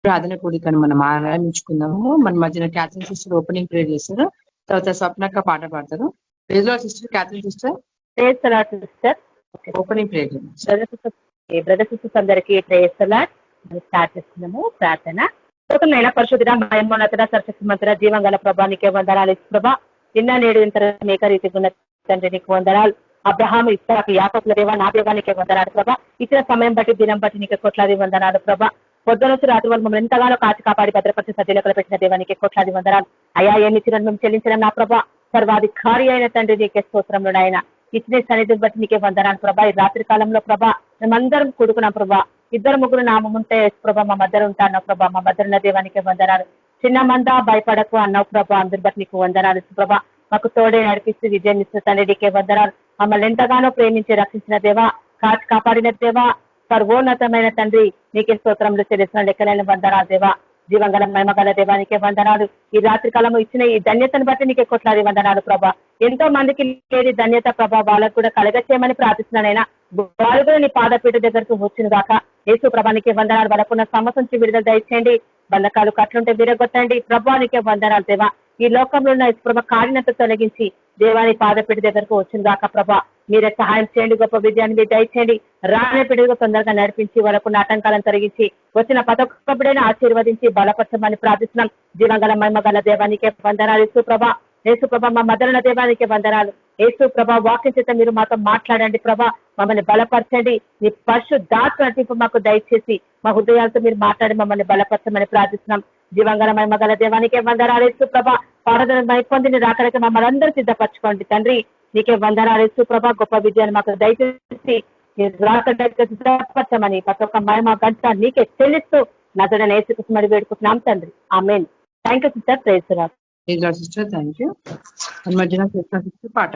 ప్రార్థన కూడికను మనం ఆరంభించుకుందాము. మన మధ్యన క్యాథరిన్ సిస్టర్ ఓపెనింగ్ ప్రేయర్ చేస్తారు. తర్వాత స్వప్నక్క పాట పాడతారు. Sister Catherine sister sister opening prayer brother sisters అందరికీ స్టార్ట్ చేస్తున్నాము ప్రార్థన. నైనా పరిశుద్ధ మహోన్నత సరస్వతి మంత్ర జీవంగల ప్రభా నీకే వందనాలు. ప్రభా నిన్న నేడు ఇంత ఏకరీతిగా ఉన్న తండ్రి నీకు వందనాలు. అబ్రహాం ఇస్సాకు యాకోబుల దేవా నా దేవా నీకే వందనాలు ప్రభా. ఇచ్చిన సమయం బట్టి దినం బట్టి నీకే కోట్లాది వందనాలు ప్రభా. పొద్దు నుంచి రాత్రి వాళ్ళు మమ్మల్ని ఎంతగానో కాచి కాపాడి భద్రపరిచి సజ్జీలకలు పెట్టిన దేవానికి కోట్లాది వందనాలు. అయా ఏమి ఇచ్చిన మేము చెల్లించిన నా ప్రభా. సర్వాధికారి అయిన తండ్రి నీకే స్తోత్రంలో ఆయన ఇచ్చిన సన్నిధిని బట్టి నీకే వందనాలు ప్రభా. ఈ రాత్రి కాలంలో ప్రభా మేమందరం కూడుకున్నాం ప్రభా. 2-3 నామం ఉంటే ప్రభా మా మధ్య ఉంటాను ప్రభా. మా మధ్య ఉన్న దేవానికి వందనాలు. చిన్న మందా భయపడకు అన్నావు ప్రభా. అందరి బట్టి నీకు వందనాలు ప్రభా. మాకు తోడే నడిపిస్తూ విజయం ఇస్తూ తండ్రి నీకే వందనాలు. మమ్మల్ని ఎంతగానో ప్రేమించి రక్షించిన దేవా, కాచి కాపాడిన దేవా, సర్వోన్నతమైన తండ్రి నీకే స్తోత్రంలో చెల్లిసిన లెక్కలైన వందనాలు దేవా. జీవంగల మహిమగల దేవానికే వందనాలు. ఈ రాత్రి కాలము ఇచ్చిన ఈ ధన్యతను బట్టి నీకే కోట్లాది వందనాలు ప్రభా. ఎంతో మందికి లేని ధన్యత ప్రభా వాళ్ళకు కూడా కలగచేయమని ప్రార్థిస్తున్నానైనా వాళ్ళు కూడా నీ పాదపీఠ దగ్గరకు వచ్చిన దాకా యేసు ప్రభానికి వందనాలు. వాళ్ళకున్న సమస్య నుంచి విడుదల దయచేయండి. బంధకాలు కట్లుంటే విరగొట్టండి ప్రభానికే వందనాలు దేవా. ఈ లోకంలో ఉన్న ప్రభ కాడినంత తొలగించి దేవాని పాదపీఠ దగ్గరకు వచ్చిన దాకా ప్రభా మీరే సహాయం చేయండి. గొప్ప విజయాన్ని మీరు దయచేయండి. రానే పిడుగుగా తొందరగా నడిపించి వాళ్ళకున్న ఆటంకాలను తొలగించి వచ్చిన పదొక్కబడిన ఆశీర్వదించి బలపరచమని ప్రార్థిస్తున్నాం. జీవంగల మహిమగల దేవానికే వందనాలు. యేసు ప్రభ మా మదన దేవానికి వందనాలు. యేసు ప్రభ వాక్యం చేత మీరు మాతో మాట్లాడండి ప్రభా. మమ్మల్ని బలపరచండి. నీ పరిశుద్ధాత్మ నటింపు మాకు దయచేసి మా హృదయాలతో మీరు మాట్లాడి మమ్మల్ని బలపరచమని ప్రార్థిస్తున్నాం. జీవంగల మహిమగల దేవానికే వందనాలు. యేసు ప్రభ పాడదన మైపొందిని రాకడానికి మమ్మల్ని అందరూ సిద్ధపరచుకోండి తండ్రి. నీకే వందనాలు. యేసు ప్రభ గొప్ప విజయాన్ని మాకు దయచేసి సిద్ధపరచమని ప్రతి ఒక్క మహిమ గంట నీకే చెల్లిస్తూ నదుడ నేర్చుకుని వేడుకుంటున్నాం తండ్రి. ఆమేన్. Thank you sister. Praise the Lord. Sister thank you. మధ్యన సిస్టర్ పాట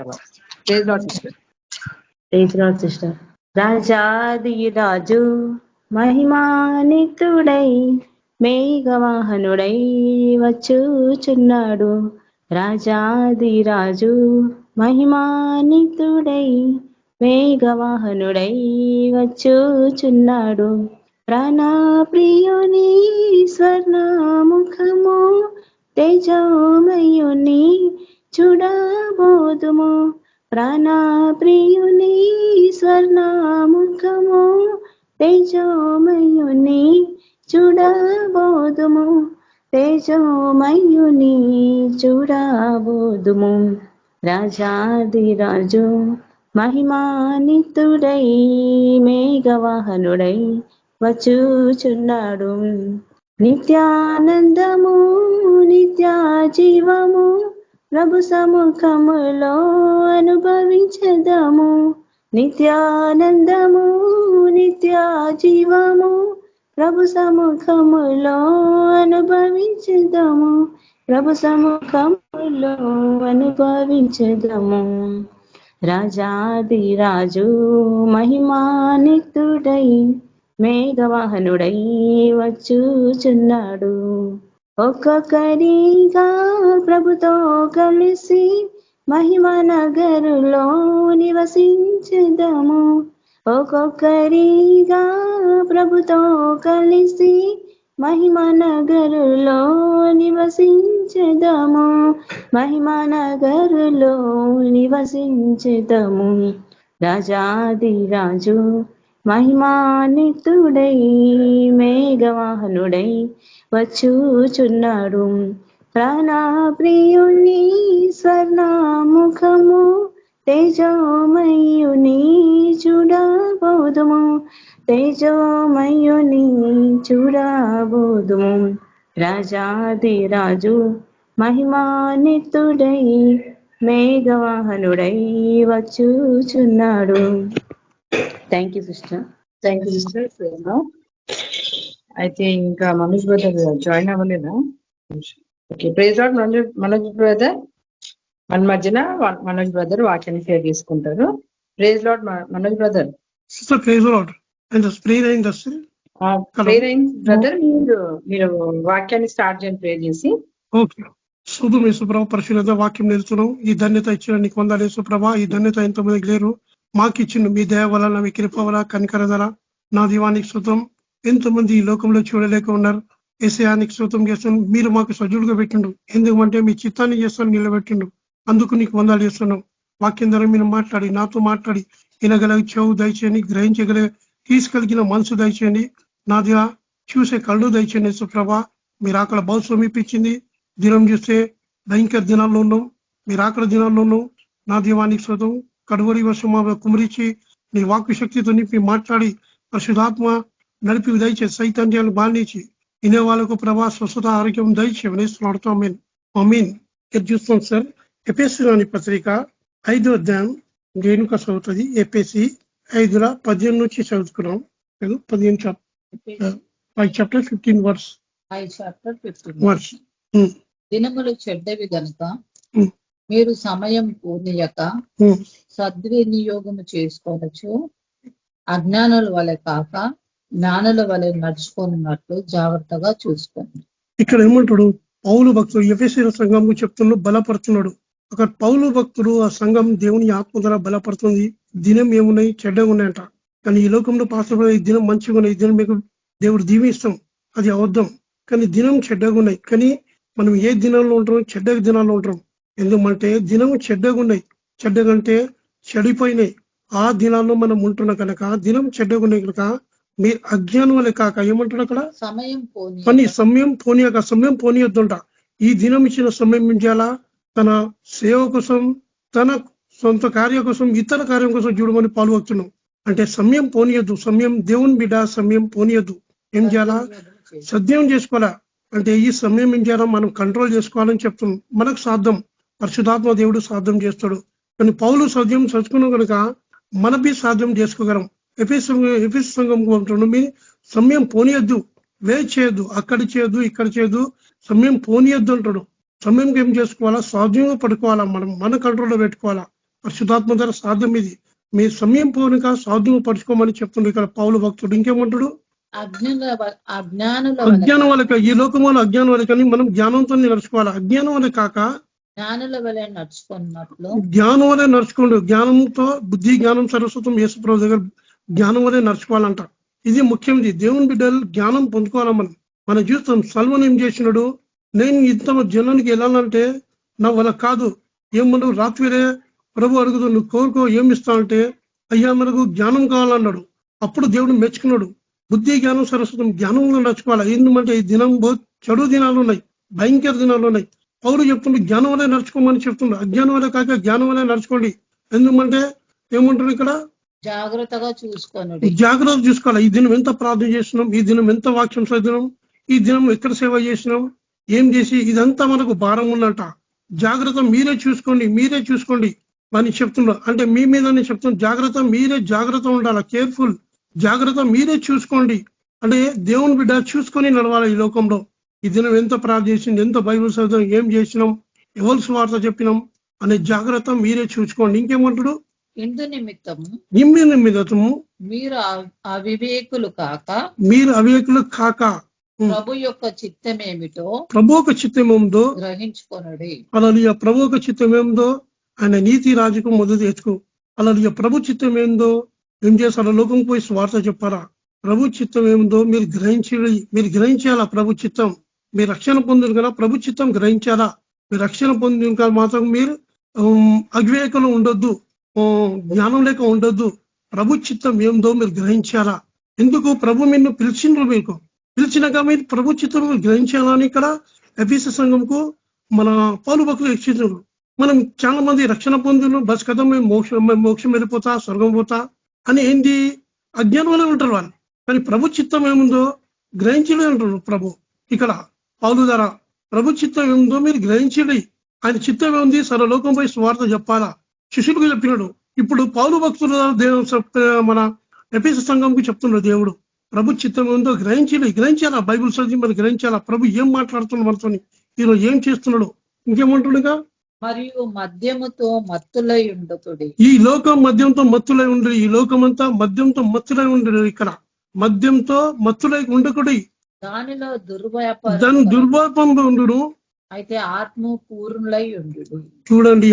సిస్టర్. రాజాది రాజు మహిమానితుడై మేఘవాహనుడై వచ్చుచున్నాడు. రాజాది రాజు మహిమానితుడై మేఘవాహనుడై వచ్చుచున్నాడు. ప్రాణప్రియుని స్వర్ణముఖము తేజోమయుని చూడబోదుము. ప్రాణప్రియుని స్వర్ణముఖము తేజోమయుని చూడబోదుము. తేజోమయుని చూడబోదుము. రాజాది రాజు మహిమానితుడై మేఘవాహనుడై వచ్చుచున్నాడు. నిత్యానందము నిత్య జీవము ప్రభు సముఖములో అనుభవించదము. నిత్యానందము నిత్య జీవము ప్రభు సముఖములో అనుభవించదము. ప్రభు సముఖములో అనుభవించదము. రాజాది రాజు మహిమానితుడై మేఘవాహనుడై వచ్చుచున్నాడు. ఒక్కొక్కరిగా ప్రభుతో కలిసి మహిమ నగరులో నివసించదము. ఒక్కొక్కరిగా ప్రభుతో కలిసి మహిమ నగరులో నివసించదము. మహిమ నగరులో నివసించదము. రాజాది రాజు మహిమానితుడై మేఘవాహనుడై వచ్చుచున్నాడు. ప్రాణప్రియుని స్వర్ణముఖము తేజోమయుని చూడబోదుము. తేజోమయుని చూడబోదుము. రాజాది రాజు మహిమానితుడై మేఘవాహనుడై వచ్చుచున్నాడు. Thank you sister. Thank you sister. అయితే ఇంకా మనోజ్ బ్రదర్ జాయిన్ అవ్వలేదా? Okay, praise Lord. Manoj brother మన మధ్యన మనోజ్ బ్రదర్ వాక్యాన్ని షేర్ చేసుకుంటారు. Praise Lord Manoj brother. Sister praise Lord. Prayer అయింది బ్రదర్. మీరు వాక్యాన్ని స్టార్ట్ చేయండి ప్రేర్ చేసి. ఓకే. శుభం యేసుప్రభ పరిశుద్ధ వాక్యం నేర్చున్నాం. ఈ ధన్యత ఇచ్చిన నీకు వందలు యేసుప్రభ. ఈ ధన్యత ఎంతో మందికి లేరు, మాకు ఇచ్చిన మీ దయ వలన, మీ కృప వల్ల, కనికర ధర నా దీవానికి శుతం. ఎంతో మంది ఈ లోకంలో చూడలేక ఉన్నారు. ఏసయానికి స్తోత్రం చేస్తున్నాం. మీరు మాకు సజీవులుగా పెట్టిండు, ఎందుకంటే మీ చిత్తాన్ని చేస్తాను నిలబెట్టిండు. అందుకు నీకు వందలు చేస్తున్నాం. వాక్యం ద్వారా మీరు మాట్లాడి నాతో మాట్లాడి వినగల చెవు దయచేయండి, గ్రహించగల తీసుకెలిగిన మనసు దయచేయండి, నాదిగా చూసే కళ్ళు దయచేయండి. సుప్రభ మీరు అక్కడ బహు సమీపించింది. దినం చూస్తే భయంకర దినాల్లో ఉన్నాం, మీరు అక్కడ దినాల్లో ఉన్నాం. నా దీవానికి స్తోత్రం. కడువరి వర్షం కుమరించి నీ వాక్కు శక్తితో నింపి మాట్లాడి పరిశుధాత్మ నడిపి దయచేసి సైతాన్యాలు బాధించి వినే వాళ్ళకు ప్రభా స్వస్థత ఆరోగ్యం దయచేస్తున్నాడుతాం. మీన్ ఇది చూస్తాం సార్. ఎపిఎస్సి రాని పత్రిక 5వ అధ్యాయం రేణుక చదువుతుంది. ఎపిఎస్సి 5:18 నుంచి చదువుకున్నాం. 15 చాప్టర్ 15 వర్స్. దినములు చెడ్డవి గనుక మీరు సమయం పూర్ణియక సద్వినియోగము చేసుకోవచ్చు. అజ్ఞానుల వలె కాక జ్ఞానుల వలె నడుచుకున్నట్లు జాగ్రత్తగా చూసుకోండి. ఇక్కడ ఏమంటాడు? పౌలు భక్తుడు ఎఫెసీ సంఘం చెప్తున్నాడు, బలపడుతున్నాడు. అక్కడ పౌలు భక్తుడు ఆ సంఘం దేవుని ఆత్మ ద్వారా బలపడుతుంది. దినం ఏమున్నాయి? చెడ్డగా ఉన్నాయంట. కానీ ఈ లోకంలో పాత్ర ఈ దినం మంచిగా ఉన్నాయి, ఈ దినం మీకు దేవుడు దీవిస్తాం, అది అబద్ధం. కానీ దినం చెడ్డగా ఉన్నాయి. కానీ మనం ఏ దినాల్లో ఉంటాం? చెడ్డ దినాల్లో ఉంటాం. ఎందుకంటే దినం చెడ్డగా ఉన్నాయి, చెడ్డగంటే చెడిపోయినాయి. ఆ దినాల్లో మనం ఉంటున్నా కనుక దినం చెడ్డగా ఉన్నాయి కనుక మీరు అజ్ఞానం వల్ల కాక ఏమంటాడు అక్కడ? సమయం పోనీయక. సమయం పోనీయొద్దంట. ఈ దినం ఇచ్చిన సమయం ఏం చేయాలా? తన సేవ కోసం, తన సొంత కార్యం కోసం, ఇతర కార్యం కోసం చూడమని పాల్గొస్తున్నాం. అంటే సమయం పోనీయద్దు. సమయం దేవుని బిడ్డ, సమయం పోనీయద్దు. ఏం చేయాలా? సద్యం చేసుకోవాలా. అంటే ఈ సమయం ఏం చేయాలా? మనం కంట్రోల్ చేసుకోవాలని చెప్తున్నాం. మనకు సాధ్యం, పరిశుధాత్మ దేవుడు సాధ్యం చేస్తాడు. కానీ పౌలు సాధ్యం చదువుకున్నాం కనుక మనపై సాధ్యం చేసుకోగలం. ఎఫెసు సంఘం అంటున్నాం, మీ సమయం పోనీయద్దు, వేస్ట్ చేయొద్దు, అక్కడ చేయొద్దు, ఇక్కడ చేయొద్దు, సమయం పోనీయద్దు అంటాడు. సమయంకి ఏం చేసుకోవాలా? సాధ్యంగా పడుకోవాలా, మనం మన కంట్రోల్లో పెట్టుకోవాలా. పరిశుధాత్మ ద్వారా సాధ్యం ఇది. మీ సమయం పోనిక సాధ్యంగా పడుచుకోమని చెప్తుండ్రు ఇక్కడ పౌలు భక్తుడు. ఇంకేమంటాడు? అజ్ఞానం వల్ల, ఈ లోకంలో అజ్ఞానం వల్ల, కానీ మనం జ్ఞానంతో నడుచుకోవాలి. అజ్ఞానం వల్ల కాక జ్ఞానుల వలె నడుచుకున్నట్లు. జ్ఞానం వలె నడుచుకోండు. జ్ఞానంతో బుద్ధి, జ్ఞానం, సరస్వతం యేసుప్రభువు దగ్గర జ్ఞానం వలె నడుచుకోవాలంట. ఇది ముఖ్యమైనది. దేవుని బిడ్డలు జ్ఞానం పొందుకోవాలా. మనం చూస్తాం సల్మన్ ఏం చేసినాడు? నేను ఇంత జనానికి వెళ్ళాలంటే నా వల్ల కాదు. ఏమన్నాడు? రాత్రిరే ప్రభు అడుగుతూ నువ్వు కోరుకో, ఏమి ఇస్తావంటే అయ్యా మనకు జ్ఞానం కావాలన్నాడు. అప్పుడు దేవుడు మెచ్చుకున్నాడు. బుద్ధి, జ్ఞానం, సరస్వతం జ్ఞానంలో నడుచుకోవాలా. ఎందుకంటే ఈ దినం చెడు దినాలు ఉన్నాయి, భయంకర దినాలు ఉన్నాయి. పౌరు చెప్తుండే జ్ఞానం వల్లే నడుచుకోమని చెప్తుండే. అజ్ఞానం వల్లే కాక జ్ఞానం వల్లే నడుచుకోండి. ఎందుకంటే ఏమంటారు ఇక్కడ? జాగ్రత్తగా చూసుకోండి. జాగ్రత్త చూసుకోవాలి. ఈ దినం ఎంత ప్రార్థన చేసినాం, ఈ దినం ఎంత వాక్యం చదివినాం, ఈ దినం ఎక్కడ సేవ చేసినాం, ఏం చేసి, ఇదంతా మనకు భారం ఉందంట. జాగ్రత్త మీరే చూసుకోండి అని చెప్తున్నా. అంటే మీ మీదనే చెప్తున్నా. జాగ్రత్త మీరే జాగ్రత్త ఉండాలి, కేర్ఫుల్. జాగ్రత్త మీరే చూసుకోండి. అంటే దేవుని బిడ్డ చూసుకొని నడవాలి ఈ లోకంలో. ఈ దినం ఎంత ప్రార్థన చేసింది, ఎంత బైబిల్ చదువు, ఏం చేసినాం, ఎవరి స్వార్థ చెప్పినాం అనే జాగ్రత్త మీరే చూసుకోండి. ఇంకేమంటాడు? ఇందు నిమిత్తము మీరు అవివేకులు కాక ప్రభు యొక్క చిత్తమేమిటో గ్రహించుకొనుడి. అలా ప్రభు యొక్క చిత్తం ఏందో ఆయన నీతి రాజుకు మొదలు తెచ్చుకో. అలా ప్రభు చిత్తం ఏందో ఏం చేస్తారా? లోకం పోయి స్వార్థ చెప్పారా? ప్రభు చిత్తం ఏముందో మీరు గ్రహించాలా. ప్రభు చిత్తం మీరు రక్షణ పొందిన కదా, ప్రభు చిత్తం గ్రహించాలా. మీరు రక్షణ పొందిన కదా మాత్రం మీరు అవివేకులు ఉండొద్దు, జ్ఞానం లేక ఉండొద్దు. ప్రభు చిత్తం ఏందో మీరు గ్రహించాలా. ఎందుకు? ప్రభు నిన్ను పిలిచిండ్రు. మీకు పిలిచినాక మీరు ప్రభు చిత్తం గ్రహించాలని ఇక్కడ ఎఫెసు సంఘంకు మన పౌలు భక్తులు హెచ్చించారు. మనం చాలా మంది రక్షణ పొందిన బస్ కదా, మేము మోక్షం వెళ్ళిపోతా, స్వర్గం పోతా అని ఏంది అజ్ఞానం వల్ల ఉంటారు వాళ్ళు. కానీ ప్రభు చిత్తం ఏముందో గ్రహించలే అంటారు ప్రభు. ఇక్కడ పౌలు ద్వారా ప్రభు చిత్తం ఏముందో మీరు గ్రహించండి. ఆయన చిత్తం ఏముంది? సర్వలోకంపై స్వార్థ చెప్పాలా. శిష్యులకు చెప్పినాడు. ఇప్పుడు పౌలు భక్తులు మన ఎఫెసు సంఘంకు చెప్తున్నాడు దేవుడు. ప్రభు చిత్తం ఏముందో గ్రహించాలా. బైబుల్ చదివి మరి గ్రహించాలా. ప్రభు ఏం మాట్లాడుతున్నాడు మనతో, ఈరోజు ఏం చేస్తున్నాడు. ఇంకేమంటుండగా మరియు మద్యముతో మత్తులై ఉండకుడి. ఈ లోకం మద్యంతో మత్తులై ఉండడు. ఈ లోకం అంతా మద్యంతో మత్తులై ఉండడు. ఇక్కడ మద్యంతో మత్తులై ఉండకుడి. దానిలో దాని దుర్వ్యాపంలో ఉండు. అయితే ఆత్మ పూర్ణులై ఉండు. చూడండి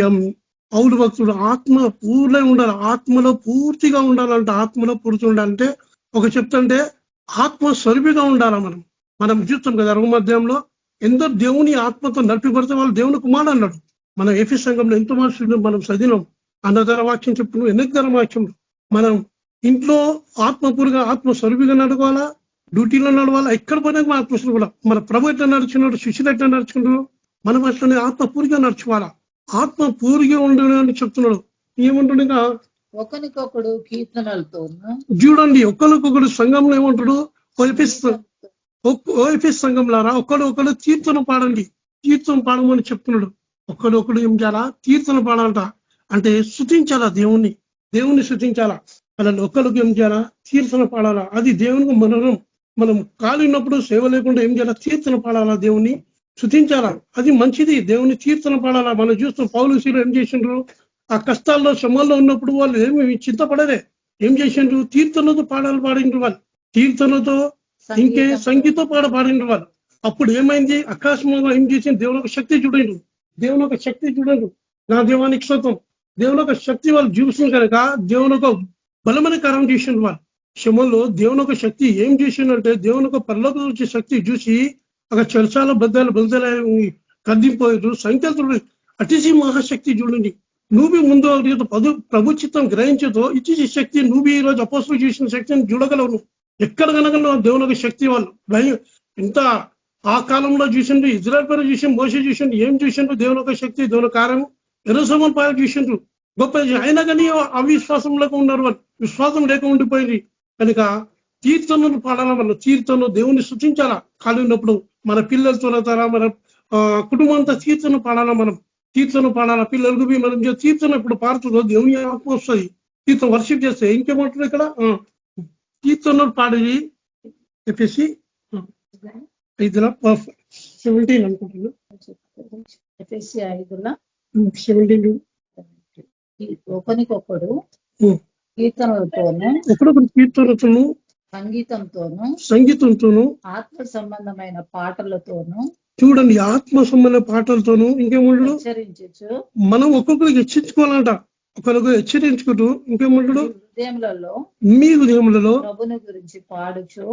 పౌలు భక్తుడు ఆత్మ పూర్ణై ఉండాలి. ఆత్మలో పూర్తిగా ఉండాలంటే, ఆత్మలో పూర్తి ఉండాలంటే ఒక చెప్తుంటే ఆత్మ స్వరూపిగా ఉండాలా. మనం చూస్తాం కదా రోమాధ్యాయంలో ఎందరో దేవుని ఆత్మతో నడిపిపడితే వాళ్ళు దేవుని కుమారుడు అన్నాడు. మనం ఏపీ సంఘంలో ఎంతో మనుషులు మనం చదివినాం. అన్నధర వాక్యం చెప్తున్నాం, ఎన్నికర వాక్యం. మనం ఇంట్లో ఆత్మపూర్గా ఆత్మస్వరూపిగా నడవాలా, డ్యూటీలో నడవాలా, ఎక్కడ పోయినా మన ఆత్మస్వరూపు కూడా. మన ప్రభు ఎట్లా నడుచుకున్నాడు, శిష్యులు ఎట్లా నడుచుకున్నాడు, మనం అట్లనే ఆత్మపూర్గా నడుచుకోవాలా. ఆత్మపూర్గా ఉండని చెప్తున్నాడు. ఏమంటాడు ఇంకా ఒకరికొకడు కీర్తనలతోను. చూడండి, ఒకరికొకడు సంఘంలో ఏమంటాడు, ఓఎఫ్ఎస్ సంఘంలారా ఒకడు కీర్తన పాడండి, కీర్తన పాడమని చెప్తున్నాడు. ఒకడు ఏం చేయాలా, కీర్తన పాడాలంట. అంటే స్తుతించాలా, దేవుణ్ణి స్తుతించాలా. అలా ఒకరికి ఏం చేయాలా, కీర్తన పాడాలా. అది దేవునికి మనం ఖాళీ ఉన్నప్పుడు సేవ లేకుండా ఏం చేయాలా, కీర్తన పాడాలా, దేవుణ్ణి స్తుతించాలా. అది మంచిది, దేవుని కీర్తన పాడాలా. మనం చూస్తాం పౌలు శీలు ఏం చేసిండ్రు, ఆ కష్టాల్లో శ్రమల్లో ఉన్నప్పుడు వాళ్ళు ఏమి చింతపడలే, ఏం చేసిండ్రు, కీర్తనతో పాడిండ్రు వాళ్ళు. కీర్తనతో ఇంకే సంగీతం పాడిండ్రు వాళ్ళు. అప్పుడు ఏమైంది, ఆకాశంలో ఏం చేసింది, దేవుని ఒక శక్తి చూడండు, దేవుని ఒక శక్తి చూడండు. నా దేవానికి స్తోత్రం. దేవుని ఒక శక్తి వాళ్ళు చూసిన కనుక దేవుని ఒక బలమైన కారణం చేసిండ్రు వాళ్ళు. శ్రమలో దేవుని ఒక శక్తి ఏం చేసిందంటే, దేవుని ఒక పరలోక వచ్చే శక్తి చూసి అక్కడ చర్చాల బద్దలు కద్దిపోయారు, సంఖ్యలు అతిశి మహాశక్తి చూడండి. నువ్వు ముందు ప్రభు చిత్తం గ్రహించతో ఇచ్చి శక్తి నువ్వు ఈ రోజు అపోస్తులు చేసిన శక్తిని చూడగలవు. ఎక్కడ కనగలవు దేవుని ఒక శక్తి వాళ్ళు. ఎంత ఆ కాలంలో చూసిండ్రు, ఇజ్రాయల్ పైన చూసిండు, మోసే చూసిండు, ఏం చూసిండ్రు, దేవుని ఒక శక్తి, దేవుని కార్యం. ఎర్రసముద్రం పైన చూసిండ్రు, గొప్ప. అయినా కానీ అవిశ్వాసంలోకి ఉన్నారు వాళ్ళు, విశ్వాసం లేక ఉండిపోయింది. కనుక కీర్తనలు పాడాలా, మన కీర్తనలు దేవుని సృష్టించాలా. ఖాళీ ఉన్నప్పుడు మన పిల్లలతో మన కుటుంబంతో కీర్తన పాడాలా, మనం కీర్తన పాడాలా. పిల్లలకు మనం కీర్తన ఇప్పుడు పాడుతుందో దేవుని ఆత్మ వస్తుంది. కీర్తన వర్షిప్ చేస్తే ఇంకేమంటారు ఇక్కడ, కీర్తనలు పాడి చెప్పేసి 17 అనుకుంటున్నా, 17 ఒకరికొకడు కీర్తనలతోను, ఒకరొకరు కీర్తనతోను, సంగీతంతోను, ఆత్మ సంబంధమైన పాటలతోను. చూడండి, ఆత్మ సంబంధ పాటలతోను ఇంకేమంటాడు, హెచ్చరించు. మనం ఒక్కొక్కరికి హెచ్చరించుకోవాలంట. ఒకరికి హెచ్చరించుకుంటూ ఇంకేమంటాడు, మీ హృదయములలో ప్రభుని గురించి పాడుతూ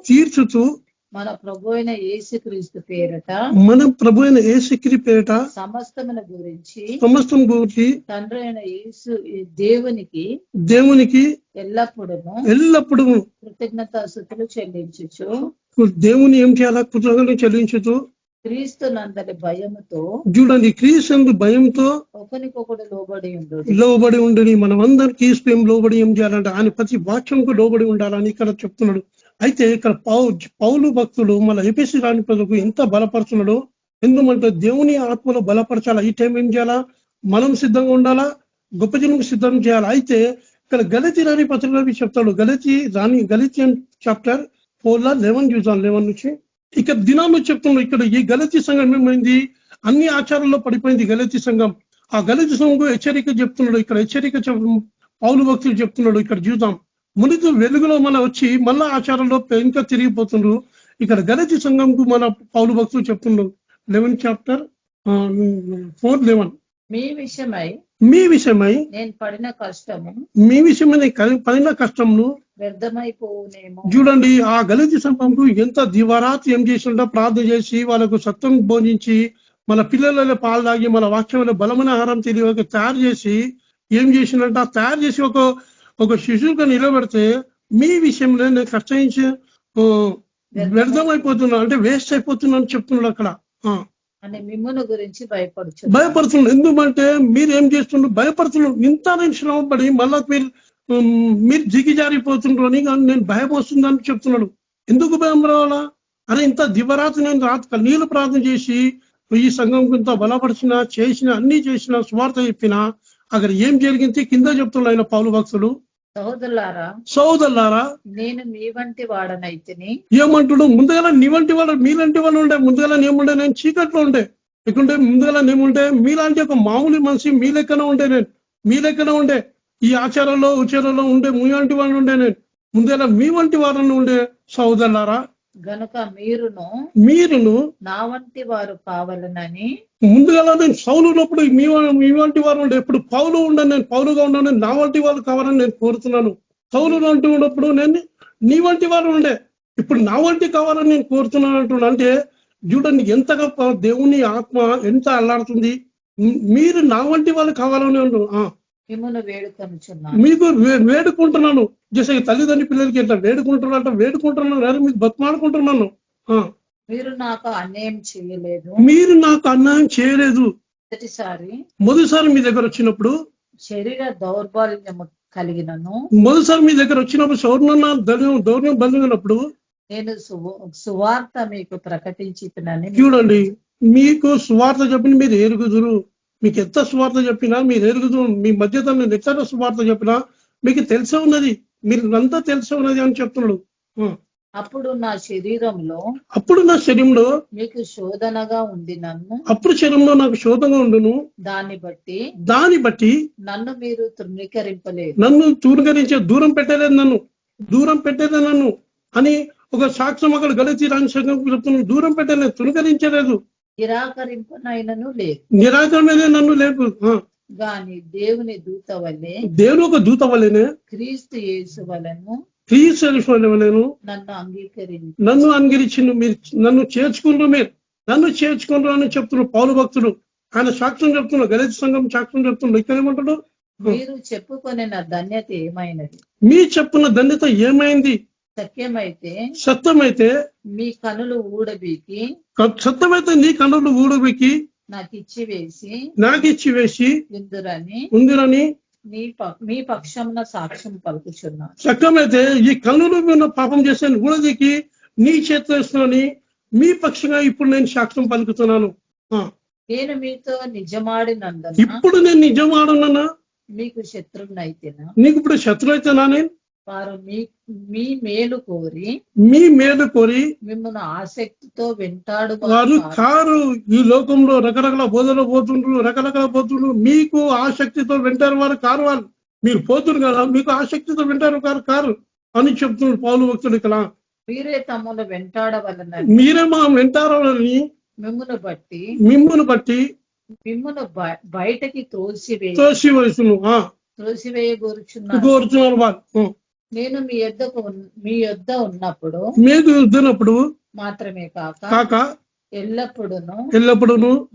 కీర్చుతూ మన ప్రభు అయిన యేసుక్రీస్తు పేరట సమస్తం గురించి తండ్రి అయిన యేసు దేవునికి ఎల్లప్పుడూ కృతజ్ఞతాస్తుతులు చెల్లించుచు. దేవుని ఏం చేయాలా, కృతజ్ఞతలు చెల్లించుతూ క్రీస్తు నందలి భయముతో, చూడండి, క్రీస్తు భయంతో ఒకరికొకడు లోబడి ఉండని. మనం అందరం క్రీస్తు ఏం లోబడి ఏం చేయాలంటే ఆయన ప్రతి వాక్యంకు లోబడి ఉండాలని ఇక్కడ చెప్తున్నాడు. అయితే ఇక్కడ పౌలు భక్తుడు మన ఎఫెసీ రాని ప్రజలకు ఎంత బలపరుచున్నాడో. ఎందుకంటే దేవుని ఆత్మలో బలపరచాలా. ఈ టైం ఏం చేయాలా, మనం సిద్ధంగా ఉండాలా, గొప్ప జనకు సిద్ధం చేయాలా. అయితే ఇక్కడ గలతీ రాని పత్రికలు చెప్తాడు. గలతీయన్ చాప్టర్ 4:11 చూద్దాం. 11 నుంచి ఇక్కడ దినాలు చెప్తున్నాడు. ఇక్కడ ఈ గలతీ సంఘం ఏమైంది, అన్ని ఆచారాల్లో పడిపోయింది గలతీ సంఘం. ఆ గలతీ సంఘం హెచ్చరిక చెప్తున్నాడు. ఇక్కడ హెచ్చరిక పౌలు భక్తులు చెప్తున్నాడు. ఇక్కడ చూద్దాం, మునితో వెలుగులో మన వచ్చి మళ్ళా ఆచారంలో ఇంకా తిరిగిపోతుండ్రు. ఇక్కడ గలతీ సంఘంకు మన పౌలు భక్తులు చెప్తున్నాడు. 11 చాప్టర్ 4:11 మీ విషయమై నేను పడిన కష్టము, మీ విషయమై పడిన కష్టమును వ్యర్థమైపోనేమో. చూడండి, ఆ గలతీ సంఘంకు ఎంత దివారాత్రి ఏం చేసిండో ప్రార్థన చేసి వాళ్ళకు సత్వం బోధించి మన పిల్లలలో పాలు తాగి మన వాక్యంలో బలమైన ఆహారం తెలియక తయారు చేసి ఏం చేసిందంట, తయారు చేసి ఒక శిశువుగా నిలబెడితే మీ విషయంలో నేను కష్టించి వ్యర్థం అయిపోతున్నా, అంటే వేస్ట్ అయిపోతున్నా అని చెప్తున్నాడు అక్కడ. మిమ్మల్ని గురించి భయపడుతున్నాడు. ఎందుకంటే మీరు ఏం చేస్తున్నారు, భయపడుతున్నారు. ఇంత నేను శ్రమపడి మళ్ళా మీరు దిగిజారిపోతుండ్రు అని నేను భయం వస్తుందని చెప్తున్నాడు. ఎందుకు భయం రావాలా? అరే ఇంత దివరాత్రి నేను నీళ్ళు ప్రార్థన చేసి ఈ సంఘం ఇంత బలపరిచినా చేసిన అన్ని చేసిన స్వార్థ చెప్పినా అక్కడ ఏం జరిగింది కింద చెప్తున్నాడు ఆయన పౌలు భక్తుడు. సోదరులారా నేను మీ వంటి వాడనైతిని. ఏమంటుడు, ముందుగా నీ వంటి వాడు మీలాంటి వాళ్ళు ఉండే, ముందుగా ఏముండే నేను చీకట్లో ఉండే, ఇకుంటే ముందుగా ఏముంటే మీలాంటి ఒక మామూలు మనిషి మీ లెక్కన ఉండే ఈ ఆచారంలో ఉచారంలో ఉండే మీ వంటి వాళ్ళు ఉండే, నేను ముందుగా మీ వంటి వారిని ఉండే. సోదరులారా గనుక మీరును నా వంటి వారు కావాలనని, ముందుగా నేను సౌలు ఉన్నప్పుడు మీ వంటి వారు ఉండే, ఎప్పుడు పౌలు ఉండను, నేను పౌలుగా ఉన్నాను, నా వంటి వాళ్ళు కావాలని నేను కోరుతున్నాను. సౌలు అంటూ ఉన్నప్పుడు నేను నీ వంటి వారు ఉండే, ఇప్పుడు నా వంటి కావాలని నేను కోరుతున్నాను అంటున్నా. అంటే చూడండి ఎంతగా దేవుని ఆత్మ ఎంత అల్లాడుతుంది. మీరు నా వంటి వాళ్ళు కావాలని అంటున్నా. మిమ్మల్ని వేడుకొనుచున్నాను. మీకు వేడుకుంటున్నాను. జసే తల్లిదండ్రి పిల్లలకి ఎట్లా వేడుకుంటున్నాను లేదా మీకు బతిమాడుకుంటున్నాను. మీరు నాకు అన్యాయం చేయలేదు. మీరు నాకు అన్యాయం చేయలేదు. మొదటిసారి మీ దగ్గర వచ్చినప్పుడు శరీర దౌర్బల్యము కలిగినను, మొదటిసారి మీ దగ్గర వచ్చినప్పుడు దౌర్యం బంధువున్నప్పుడు నేను సువార్త మీకు ప్రకటించినని. చూడండి, మీకు సువార్త చెప్పిన మీరు ఎరుగుదురు. మీకు ఎంత సువార్త చెప్పినా మీరు ఎరుగుదురు. మీ మధ్యతను ఎట్లా సువార్త చెప్పినా మీకు తెలిసే ఉన్నది, మీరు అంతా తెలిసే ఉన్నది అని చెప్తున్నాడు. అప్పుడు నా శరీరంలో మీకు శోధనగా ఉంది. అప్పుడు శరీరంలో నాకు శోధనగా ఉండును. దాన్ని బట్టి నన్ను మీరు తృణీకరింపలేదు. నన్ను దూరం పెట్టలేదు నన్ను అని ఒక సాక్ష్యం అక్కడ గలతీ రాజ్యం చెప్తున్నాను. దూరం పెట్టలేదు, తృణీకరించలేదు, నిరాకరింపనైనను లేదు. నిరాకరణనే నన్ను లేదు. గాని దేవుని దూత వలె, దేవుని ఒక దూత వలెనే క్రీస్తు యేసు వలెను నన్ను అంగీకరించిండు. మీరు నన్ను చేర్చుకుండ్రు అని చెప్తున్నారు పౌలు భక్తుడు. ఆయన సాక్ష్యం చెప్తున్నాడు, గలతీ సంఘం సాక్ష్యం చెప్తున్నాడు. ఇక్కడ ఏమంటాడు? మీరు చెప్పుకునే ధన్యత ఏమైనది? మీ చెప్పున్న ధన్యత ఏమైంది? సత్యమైతే మీ కనులు ఊడబీకి, సత్యమైతే నీ కనులు ఊడబీకి నాకు ఇచ్చి వేసి ఉందిరని మీ పక్షమున సాక్ష్యం పలుకుచున్నాను. సత్యమైతే ఈ కన్నులు మీద పాపం చేశాను ఊడదీకి నీ చేతిలో ఇస్తున్నాని మీ పక్షంగా ఇప్పుడు నేను సాక్ష్యం పలుకుతున్నాను. నేను మీతో నిజమాడినందున, ఇప్పుడు నేను నిజమాడున్నా మీకు శత్రువునైతేనా? నీకు ఇప్పుడు శత్రువు అయితేనా? నేను వారు మీ మేలు కోరి మిమ్మల్ని ఆసక్తితో వెంటాడు వారు కారు. ఈ లోకంలో రకరకాల బోధలో పోతుండ్రు, మీకు ఆసక్తితో వెంటారు వారు కారు. వాళ్ళు మీరు పోతున్నారు కదా, మీకు ఆసక్తితో వెంటారు కారు అని చెప్తున్నాడు పౌలు భక్తుడు. ఇక్కడ మీరే తమను వెంటాడవలన, మీరే మా వెంటాడాలని మిమ్మల్ని బట్టి బయటకి తోసివేయగోరుచున్నారు వాళ్ళు. నేను మీ యొద్ద ఉన్నప్పుడు మాత్రమే కాక ఎల్లప్పుడూ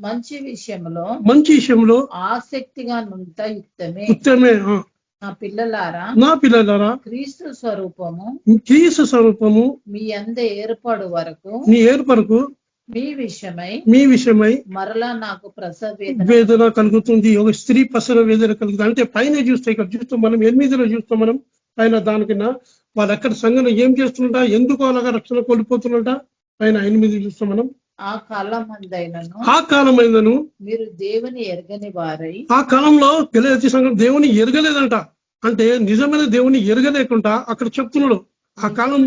మంచి విషయంలో ఆసక్తిగా నుంట యుక్తమే. నా పిల్లలారా, క్రీస్తు స్వరూపము మీ అందే ఏర్పడు వరకు మీ విషయమై మరలా నాకు ప్రసవ వేదన కలుగుతుంది. ఒక స్త్రీ ప్రసవ వేదన కలుగుతుంది. అంటే పైన చూస్తే, ఇక్కడ చూస్తాం మనం 8లో చూస్తాం మనం పైన దానికన్నా వాళ్ళు ఎక్కడ సంఘంలో ఏం చేస్తున్నట, ఎందుకు అలాగా రక్షణ కోల్పోతున్నట పైన 8 చూస్తాం మనం. ఆ కాలమైనను మీరు దేవుని ఎరగని వారై, ఆ కాలంలో గలతీ సంఘం దేవుని ఎరగలేదంట. అంటే నిజమైన దేవుని ఎరగలేకుండా అక్కడ చెప్తున్నాడు. ఆ కాలం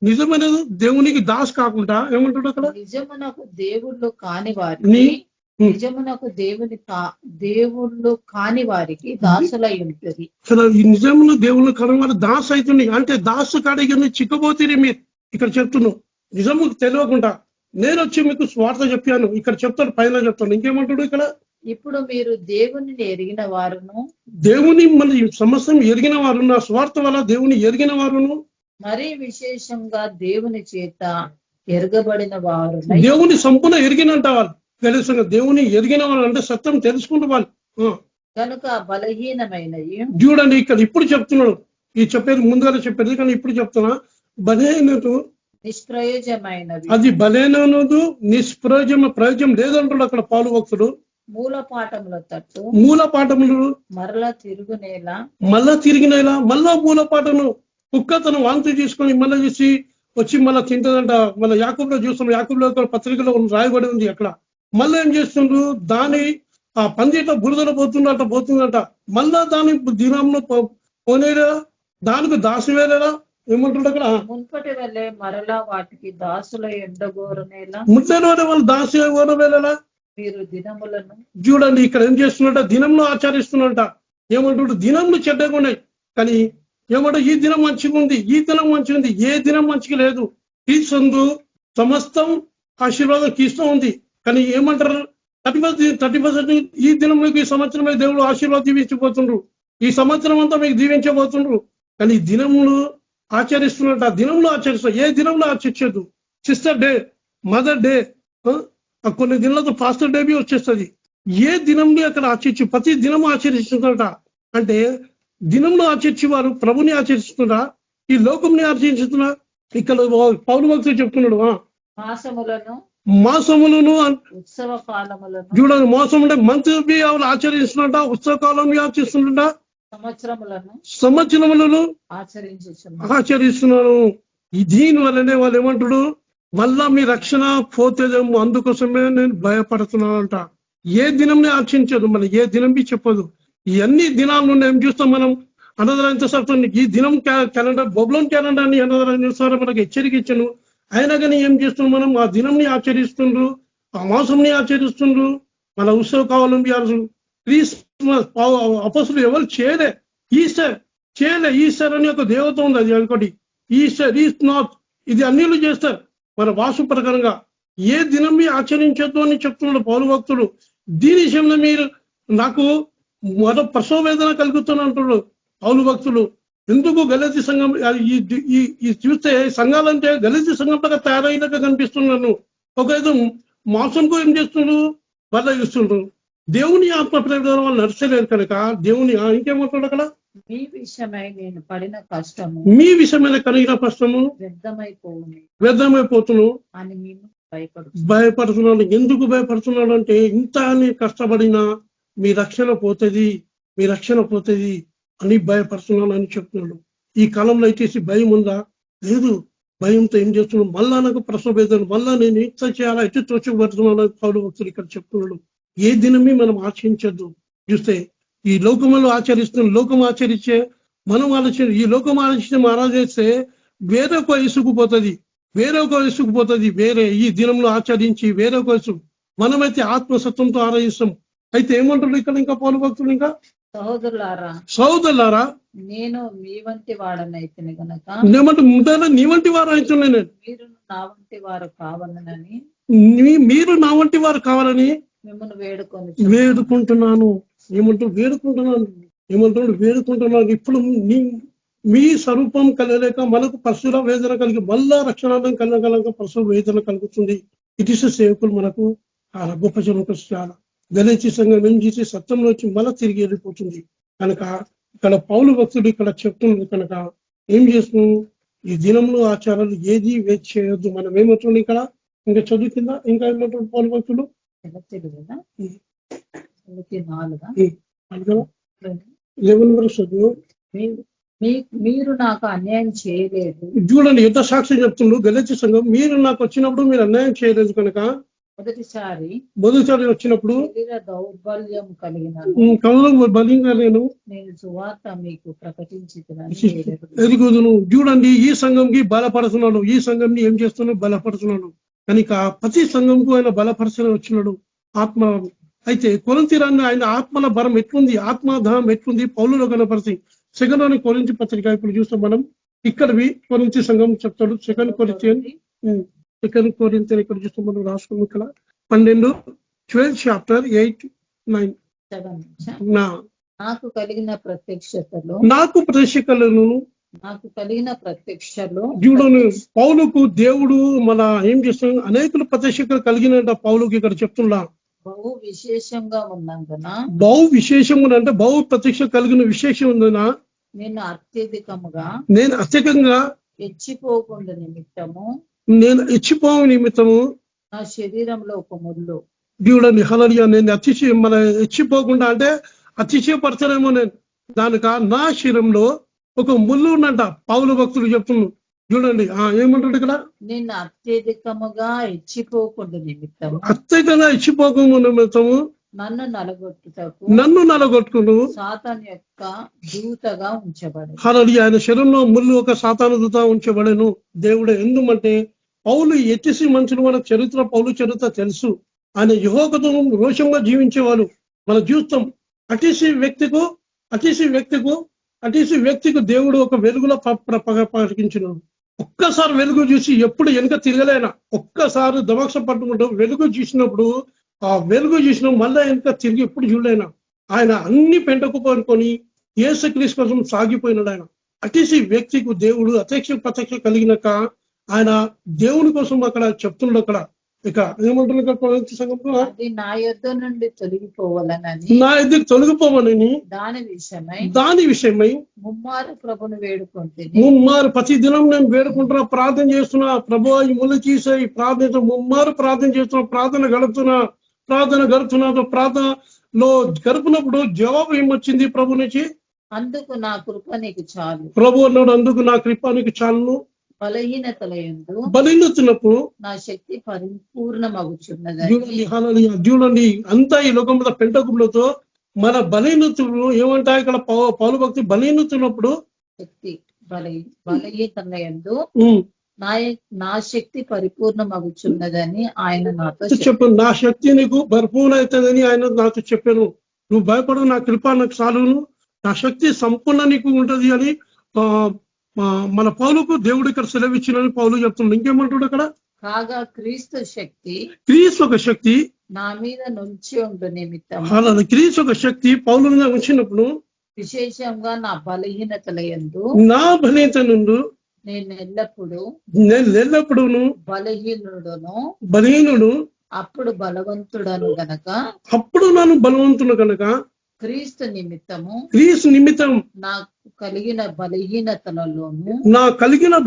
నిజమైన దేవునికి దాస్ కాకుండా ఏమంటాడు అక్కడ? నిజమునకు దేవుళ్ళు కాని వారిని, నిజమునకు దేవుళ్ళు కాని వారికి దాసులై ఉంటుంది. అసలు ఈ నిజమును దేవుళ్ళు కాని వారు దాసు అవుతుంది. అంటే దాసు కాడికి చిక్కబోతుంది మీరు. ఇక్కడ చెప్తున్నావు నిజము తెలియకుండా నేను వచ్చి మీకు స్వార్థ చెప్పాను. ఇక్కడ చెప్తాను, పైన చెప్తాను. ఇంకేమంటాడు ఇక్కడ? ఇప్పుడు మీరు దేవుని ఎరిగిన వారును, దేవుని మళ్ళీ సమస్తం ఎరిగిన వారు, నా స్వార్థ వల్ల దేవుని ఎరిగిన వారును, మరీ విశేషంగా దేవుని చేత ఎరగబడిన వారు, దేవుని సంపూర్ణ ఎరిగినంట వాళ్ళు. తెలుసు దేవుని ఎరిగిన వాళ్ళు అంటే సత్యం తెలుసుకుంటే వాళ్ళు కనుక బలహీనమైనవి. చూడండి ఇక్కడ ఇప్పుడు చెప్తున్నాడు, ఈ చెప్పేది ముందుగానే చెప్పేది కానీ ఇప్పుడు చెప్తున్నా. బలహీనత నిష్ప్రయోజమైనది, అది బలహీనదు ప్రయోజనం లేదంటాడు అక్కడ పౌలు భక్తుడు. మూలపాఠముల తట్టు మూలపాఠములు మరలా తిరిగినేలా మళ్ళా మూలపాఠము కుక్క తను వాంతి చేసుకొని మళ్ళీ చూసి వచ్చి మళ్ళీ తింటదంట. మన యాకూబులో చూస్తున్నాం, యాకూబులో పత్రికలో రాయబడి ఉంది. అక్కడ మళ్ళీ ఏం చేస్తుండ్రు, దాని ఆ పందిట బురదలో పోతుందంట. మళ్ళా దాని దినంలో పోనేలా, దానికి దాసు వేలేలా ఏమంటుండ అక్కడ? మున్పటి వల్లే మరలా వాటికి దాసుల ఎండగోరనేలా, ముట్టని వాళ్ళు దాసు వేలేలా మీరు దినములను. చూడండి ఇక్కడ ఏం చేస్తున్నట్ట, దినంలో ఆచరిస్తున్నట్ట. ఏమంటుండ్రు, దినంలో చెడ్డగా ఉన్నాయి కానీ ఏమంటే ఈ దినం మంచిగా ఉంది, ఈ దినం మంచిగా ఉంది. ఏ దినం మంచిగా లేదు. క్రీస్తు సమస్తం ఆశీర్వాదం క్రీస్తు ఉంది. కానీ ఏమంటారు, 30% ఈ దినం మీకు ఈ సంవత్సరమే దేవుడు ఆశీర్వాదం దీవించబోతుండ్రు, ఈ సంవత్సరం అంతా మీకు దీవించబోతుండ్రు. కానీ ఈ దినములు ఆచరిస్తున్నట్టు ఆ దినంలో ఆచరిస్తారు. ఏ దినంలో ఆచరించదు. సిస్టర్ డే, మదర్ డే, కొన్ని దినాలతో ఫాస్టర్ డే బి వచ్చేస్తుంది. ఏ దినంలో అక్కడ ఆచరించు, ప్రతి దినము ఆచరిస్తుందట. అంటే దినంలో ఆచరించి వారు ప్రభుని ఆచరిస్తున్నారా, ఈ లోకంని ఆచరిస్తున్నా? ఇక్కడ పౌలు భక్తుడు చెప్తున్నాడు మాసములను ఉత్సవ కాలములను చూడండి. మోసం అంటే మంత్ బి ఆచరిస్తున్నట, ఉత్సవ కాలం ఆచరిస్తున్నట, సంవత్సరములను ఆచరిస్తున్నాను. దీని వల్లనే వాళ్ళు ఏమంటాడు, మళ్ళా మీ రక్షణ పోతేదేమో, అందుకోసమే నేను భయపడుతున్నానంట. ఏ దినంని ఆచరించదు, మన ఏ దినం బి చెప్పదు. ఇవన్నీ దినాల నుండి ఏం చూస్తాం మనం, అనదరాంత శాస్త్రం ఈ దినం క్యాలెండర్, బొబ్లోన్ క్యాలెండర్ అని అనదరాంత మనకు హెచ్చరిక ఇచ్చాను. అయినా కానీ ఏం చేస్తున్నాం మనం, ఆ దినంని ఆచరిస్తుండ్రు, ఆ మాసంని ఆచరిస్తుండ్రు, మన ఉత్సవ కాలం క్రిస్మస్ అపస్సులు ఎవరు చేయలే. ఈస్టర్ చేయలే. ఈస్టర్ అని ఒక దేవత ఉంది, అది ఒకటి. ఈస్టర్ ఈస్ నాట్, ఇది అన్నిలు చేస్తారు మన వాసు ప్రకారంగా. ఏ దినం మీ ఆచరించద్దు అని చెప్తున్నాడు పౌలు భక్తుడు. దీని విషయంలో మీరు నాకు మరో ప్రసవ వేదన కలుగుతున్నా అంటున్నాడు పౌలు భక్తులు. ఎందుకు గలతీ సంఘం ఈ చూస్తే సంఘాలంటే గలతీ సంఘంలాగా తయారైనట్టు కనిపిస్తున్నాను. ఒకైతే మాంసంకు ఏం చేస్తున్నాడు, వల్ల ఇస్తుండ్రు. దేవుని ఆత్మ ప్రయోజనం వాళ్ళు నడిచలేరు కనుక దేవుని ఇంకేమంటాడు అక్కడ, మీ విషయమై నేను పడిన కష్టము, మీ విషయమైన కలిగిన కష్టము వ్యర్థమైపోతును అని నేను భయపడుతున్నాడు. ఎందుకు భయపడుతున్నాడు అంటే, ఇంత అని కష్టపడినా మీ రక్షణ పోతుంది, మీ రక్షణ పోతుంది అని భయపడుతున్నాను అని చెప్తున్నాడు. ఈ కాలంలో అయితే భయం ఉందా? లేదు. భయంతో ఏం చేస్తున్నాడు, మళ్ళా నాకు ప్రసవ వేదన, మళ్ళా నేను ఇంత చేయాలా, ఎటు తోచబడుతున్నాను పౌలు భక్తులు ఇక్కడ చెప్తున్నాడు. ఏ దినమే మనం ఆచరించద్దు. చూస్తే ఈ లోకములో ఆచరిస్తున్న, లోకం ఆచరించే మనం ఈ లోకం ఆరాధిస్తే వేరొక ఇసుకుపోతుంది, వేరే ఈ దినంలో ఆచరించి వేరొక ఇసుకు. మనమైతే ఆత్మసత్వంతో ఆరాధిస్తాం. అయితే ఏమంటారు ఇక్కడ ఇంకా పౌలు భక్తులు, ఇంకా సహోదరులారా నేను మీ వంటి వాడనైతే గనక, ఏమంటే నీ వంటి వారు అవుతున్నా, నేను మీరు నా వంటి వారు కావాలని, మీరు నా వంటి వారు కావాలని మిమ్మల్ని వేడుకుంటున్నాను. వేడుకుంటున్నాను. ఇప్పుడు మీ స్వరూపం కలగలేక మనకు పశువుల వేదన కలిగి మళ్ళా రక్షణార్థం కలగలక పశువు వేదన కలుగుతుంది. ఇటు సేవకులు మనకు గొప్ప జనకు చాలా గలేచి సంఘం ఏం చేసి సత్యంలో వచ్చి మళ్ళా తిరిగి వెళ్ళిపోతుంది. కనుక ఇక్కడ పౌలు భక్తుడు ఇక్కడ చెప్తున్నది కనుక ఏం చేస్తున్నాం, ఈ దినంలో ఆచారాలు ఏది వేచి చేయొద్దు. మనం ఏమవుతుంది ఇక్కడ ఇంకా చదువు కింద ఇంకా ఏమంటారు పౌలు భక్తులు, 11 వరకు చదువు. మీరు నాకు అన్యాయం చేయలేదు. చూడండి ఎంత సాక్ష్యం చెప్తుండ్రు గలేచి సంఘం. మీరు నాకు వచ్చినప్పుడు మీరు అన్యాయం చేయలేదు కనుక, మొదటిసారి వచ్చినప్పుడు దౌర్బల్యం కలిగిన నేను సువార్త మీకు ప్రకటించుదును. చూడండి ఈ సంఘంకి బలపడుతున్నాడు, ఈ సంఘంని ఏం చేస్తున్నాడు, బలపడుతున్నాడు. కనుక ప్రతి సంఘంకు ఆయన బలపరచని వచ్చినాడు ఆత్మ. అయితే కొరింథీయులను ఆయన ఆత్మల బలం ఎట్లుంది, ఆత్మధానం ఎట్లుంది పౌలులో కనపరిచి. సెకండ్ కొరింథీ పత్రిక ఇప్పుడు చూస్తాం మనం. ఇక్కడవి కొరింథీ సంఘం చెప్తాడు. సెకండ్ కొరింథియన్ ఇక్కడ చూస్తాం మనం, రాసుకున్నాం ఇక్కడ 12 చాప్టర్ 8, 9. నాకు కలిగిన ప్రత్యక్షతలో చూడను పౌలుకు దేవుడు మన ఏం చేస్తున్నాడు, అనేకులు ప్రత్యక్షతలు కలిగినట్ట పౌలుకి ఇక్కడ చెప్తున్నా. బహు విశేషంగా ఉన్నందున, బహు విశేషంగా అంటే బహు ప్రత్యక్ష కలిగిన విశేషం ఉందన, నేను అత్యధికంగా హెచ్చిపోవు నిమిత్తము నా శరీరంలో ఒక ముళ్ళు. చూడండి హల్లెలూయా. నేను మన హెచ్చిపోకుండా అంటే అతిశయపరచలేమో నేను, దానిక నా శరీరంలో ఒక ముళ్ళు ఉన్నంట పౌలు భక్తులు చెప్తున్నాడు. చూడండి ఏమంటాడు ఇక్కడ, నేను అత్యధికముగా హెచ్చిపోకుండా నిమిత్తము, అత్యధికంగా హెచ్చిపోకుండా నిమిత్తము నన్ను నలగొట్టుకును సాతాను యొక్క దూతగా ఉంచబడి. హల్లెలూయా. ఆయన శరీరంలో ముళ్ళు ఒక సాతాను దూత ఉంచబడను. దేవుడు ఎందుమంటే పౌలు హెచ్చిసి మనుషులు మన చరిత్ర, పౌలు చరిత్ర తెలుసు. ఆయన యెహోవాతో రోషంగా జీవించేవాళ్ళు మనం చూస్తాం. అటిసి వ్యక్తికు దేవుడు ఒక వెలుగులో ప్రకటించినాడు. ఒక్కసారి వెలుగు చూసి ఎప్పుడు వెనుక తిరగలేనా. ఒక్కసారి దమక్ష పట్టుకుంటూ వెలుగు చూసినప్పుడు ఆ వెలుగు చూసినాం మళ్ళా వెనుక తిరిగి ఎప్పుడు చూడలేనా. ఆయన అన్ని పెంటకు పడుకొని యేసుక్రీస్తు కోసం సాగిపోయినాడు. ఆయన అటిసి వ్యక్తికి దేవుడు అధ్యక్ష ప్రత్యక్ష కలిగినాక ఆయన దేవుని కోసం అక్కడ చెప్తున్నాడు. అక్కడ ఇక ఏమంటున్నారు సంఘంలో, నా యొద్ద నుండి తొలగిపోవాలని, నా ఎదురు తొలగిపోవాలని దాని విషయమై ముమ్మారు ప్రభుని వేడుకుంటే, ముమ్మారు ప్రతి దినం నేను వేడుకుంటున్నా, ప్రార్థన చేస్తున్నా. ప్రభు ఈ ముళ్ళు తీసేయి, ప్రార్థన ముమ్మారు ప్రార్థన చేస్తున్నా, ప్రార్థన గడుపుతున్నా. ప్రార్థనలో గడుపునప్పుడు జవాబు ఏమొచ్చింది ప్రభు నుంచి? అందుకు నా కృప నీకు చాలు. ప్రభు అన్నాడు, అందుకు నా కృప నీకు చాలును. బలహీనతనప్పుడు నా శక్తి పరిపూర్ణమగుచున్నది. చూడండి, అంతా ఈ లోకంలో పెంటకులతో మన బలహీనతలు ఏమంటాయి ఇక్కడ పౌలు భక్తి బలహీనతున్నప్పుడు శక్తి బలహీనతనయందు నా శక్తి పరిపూర్ణమగుచున్నదని ఆయన నాతో చెప్పాను. నా శక్తి నీకు పరిపూర్ణ అవుతుందని ఆయన నాతో చెప్పాను. నువ్వు భయపడు, నా కృప నాకు చాలును, నా శక్తి సంపూర్ణ నీకు ఉంటది అని మన పౌలుకు దేవుడు ఇక్కడ సెలవిచ్చినని పౌలు చెప్తున్నాడు. ఇంకేమంటాడు అక్కడ? కాగా క్రీస్తు ఒక శక్తి నా మీద నుంచి ఉండు నిమిత్తం, క్రీస్తు ఒక శక్తి పౌలు ఉంచినప్పుడు విశేషంగా నా బలహీనతలయందు నేను ఎల్లప్పుడూ బలహీనుడు అప్పుడు నన్ను బలవంతుడు గనక క్రీస్తు నిమిత్తం నాకు కలిగిన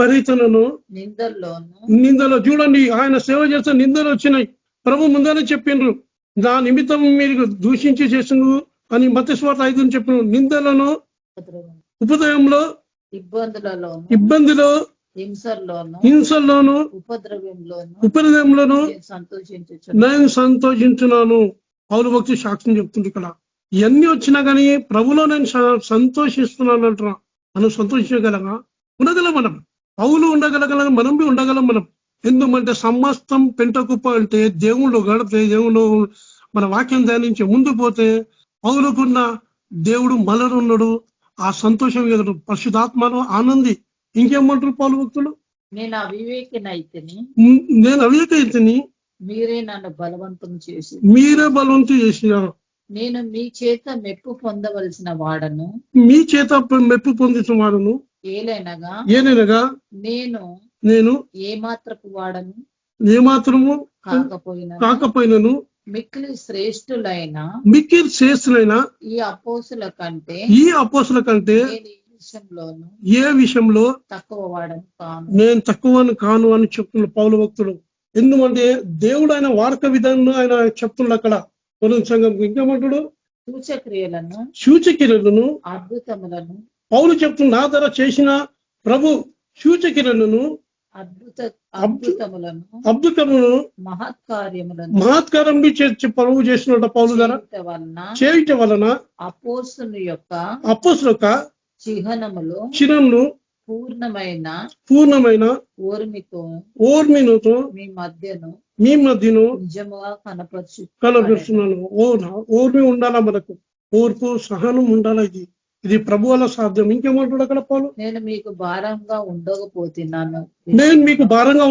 బలహీనతలను నిందలో చూడండి, ఆయన సేవ చేస్తే నిందలు వచ్చినాయి. ప్రభు ముందరే చెప్పిండ్రు, నా నిమిత్తం మీరు దూషించి చేసిండు అని మత్తయి సువార్త 5 చెప్పిన. నిందలను, ఉపద్రవంలో, ఇబ్బందిలో, హింసల్లోను, ఉపద్రవంలోను నేను సంతోషించున్నాను. పౌలు భక్తి సాక్ష్యం చెప్తుంది ఇక్కడ. ఇవన్నీ వచ్చినా కానీ ప్రభులో నేను సంతోషిస్తున్నాను అంటున్నా. మనం సంతోషించగలగా ఉండగలం. మనం పౌలు ఉండగలగల, మనం ఉండగలం. మనం ఎందుకంటే సమస్తం పెంటకుప్ప అంటే దేవుళ్ళు గడిపితే, దేవుళ్ళు మన వాక్యం ధ్యానించి ముందు పోతే పౌలుకున్న దేవుడు మనలున్నాడు. ఆ సంతోషం ఎదురు పరిశుద్ధాత్మను ఆనంది. ఇంకేమంటారు పౌలు భక్తులు? నేను అవివేకినైతిని, మీరే నన్ను బలవంతం చేసినారు. నేను మీ చేత మెప్పు పొందవలసిన వాడను, ఏలైనగా నేను ఏమాత్రపు వాడను, ఏమాత్రము కాకపోయినను మిక్కిలి శ్రేష్ఠులైన ఈ అపోస్తుల కంటే ఏ విషయంలో నేను తక్కువను కాను అని చెప్తున్న పౌలు భక్తుడు. ఎందుకంటే దేవుడు ఆయన వాడక విధానం ఆయన చెప్తున్నాడు అక్కడ సంఘం. ఇంకేమంటాడు? సూచక్రియలను అద్భుతములను పౌలు చెప్తున్న నా ద్వారా చేసిన ప్రభు సూచక్రియలను అద్భుతములను మహత్కారం ప్రభు చేసినట్టు పౌలు ద్వారా చేయటం వలన అపోస్తుల యొక్క చిహ్నములు పూర్ణమైన ఓర్మితో మీ మధ్యను నిజముగా కనపరుస్తున్నాను. ఓర్మి ఉండాలా, మనకు ఓర్పు సహనం ఉండాలా. ఇది ప్రభు వల్ల సాధ్యం. ఇంకేమంటాడు అక్కడ పౌలు? నేను మీకు భారంగా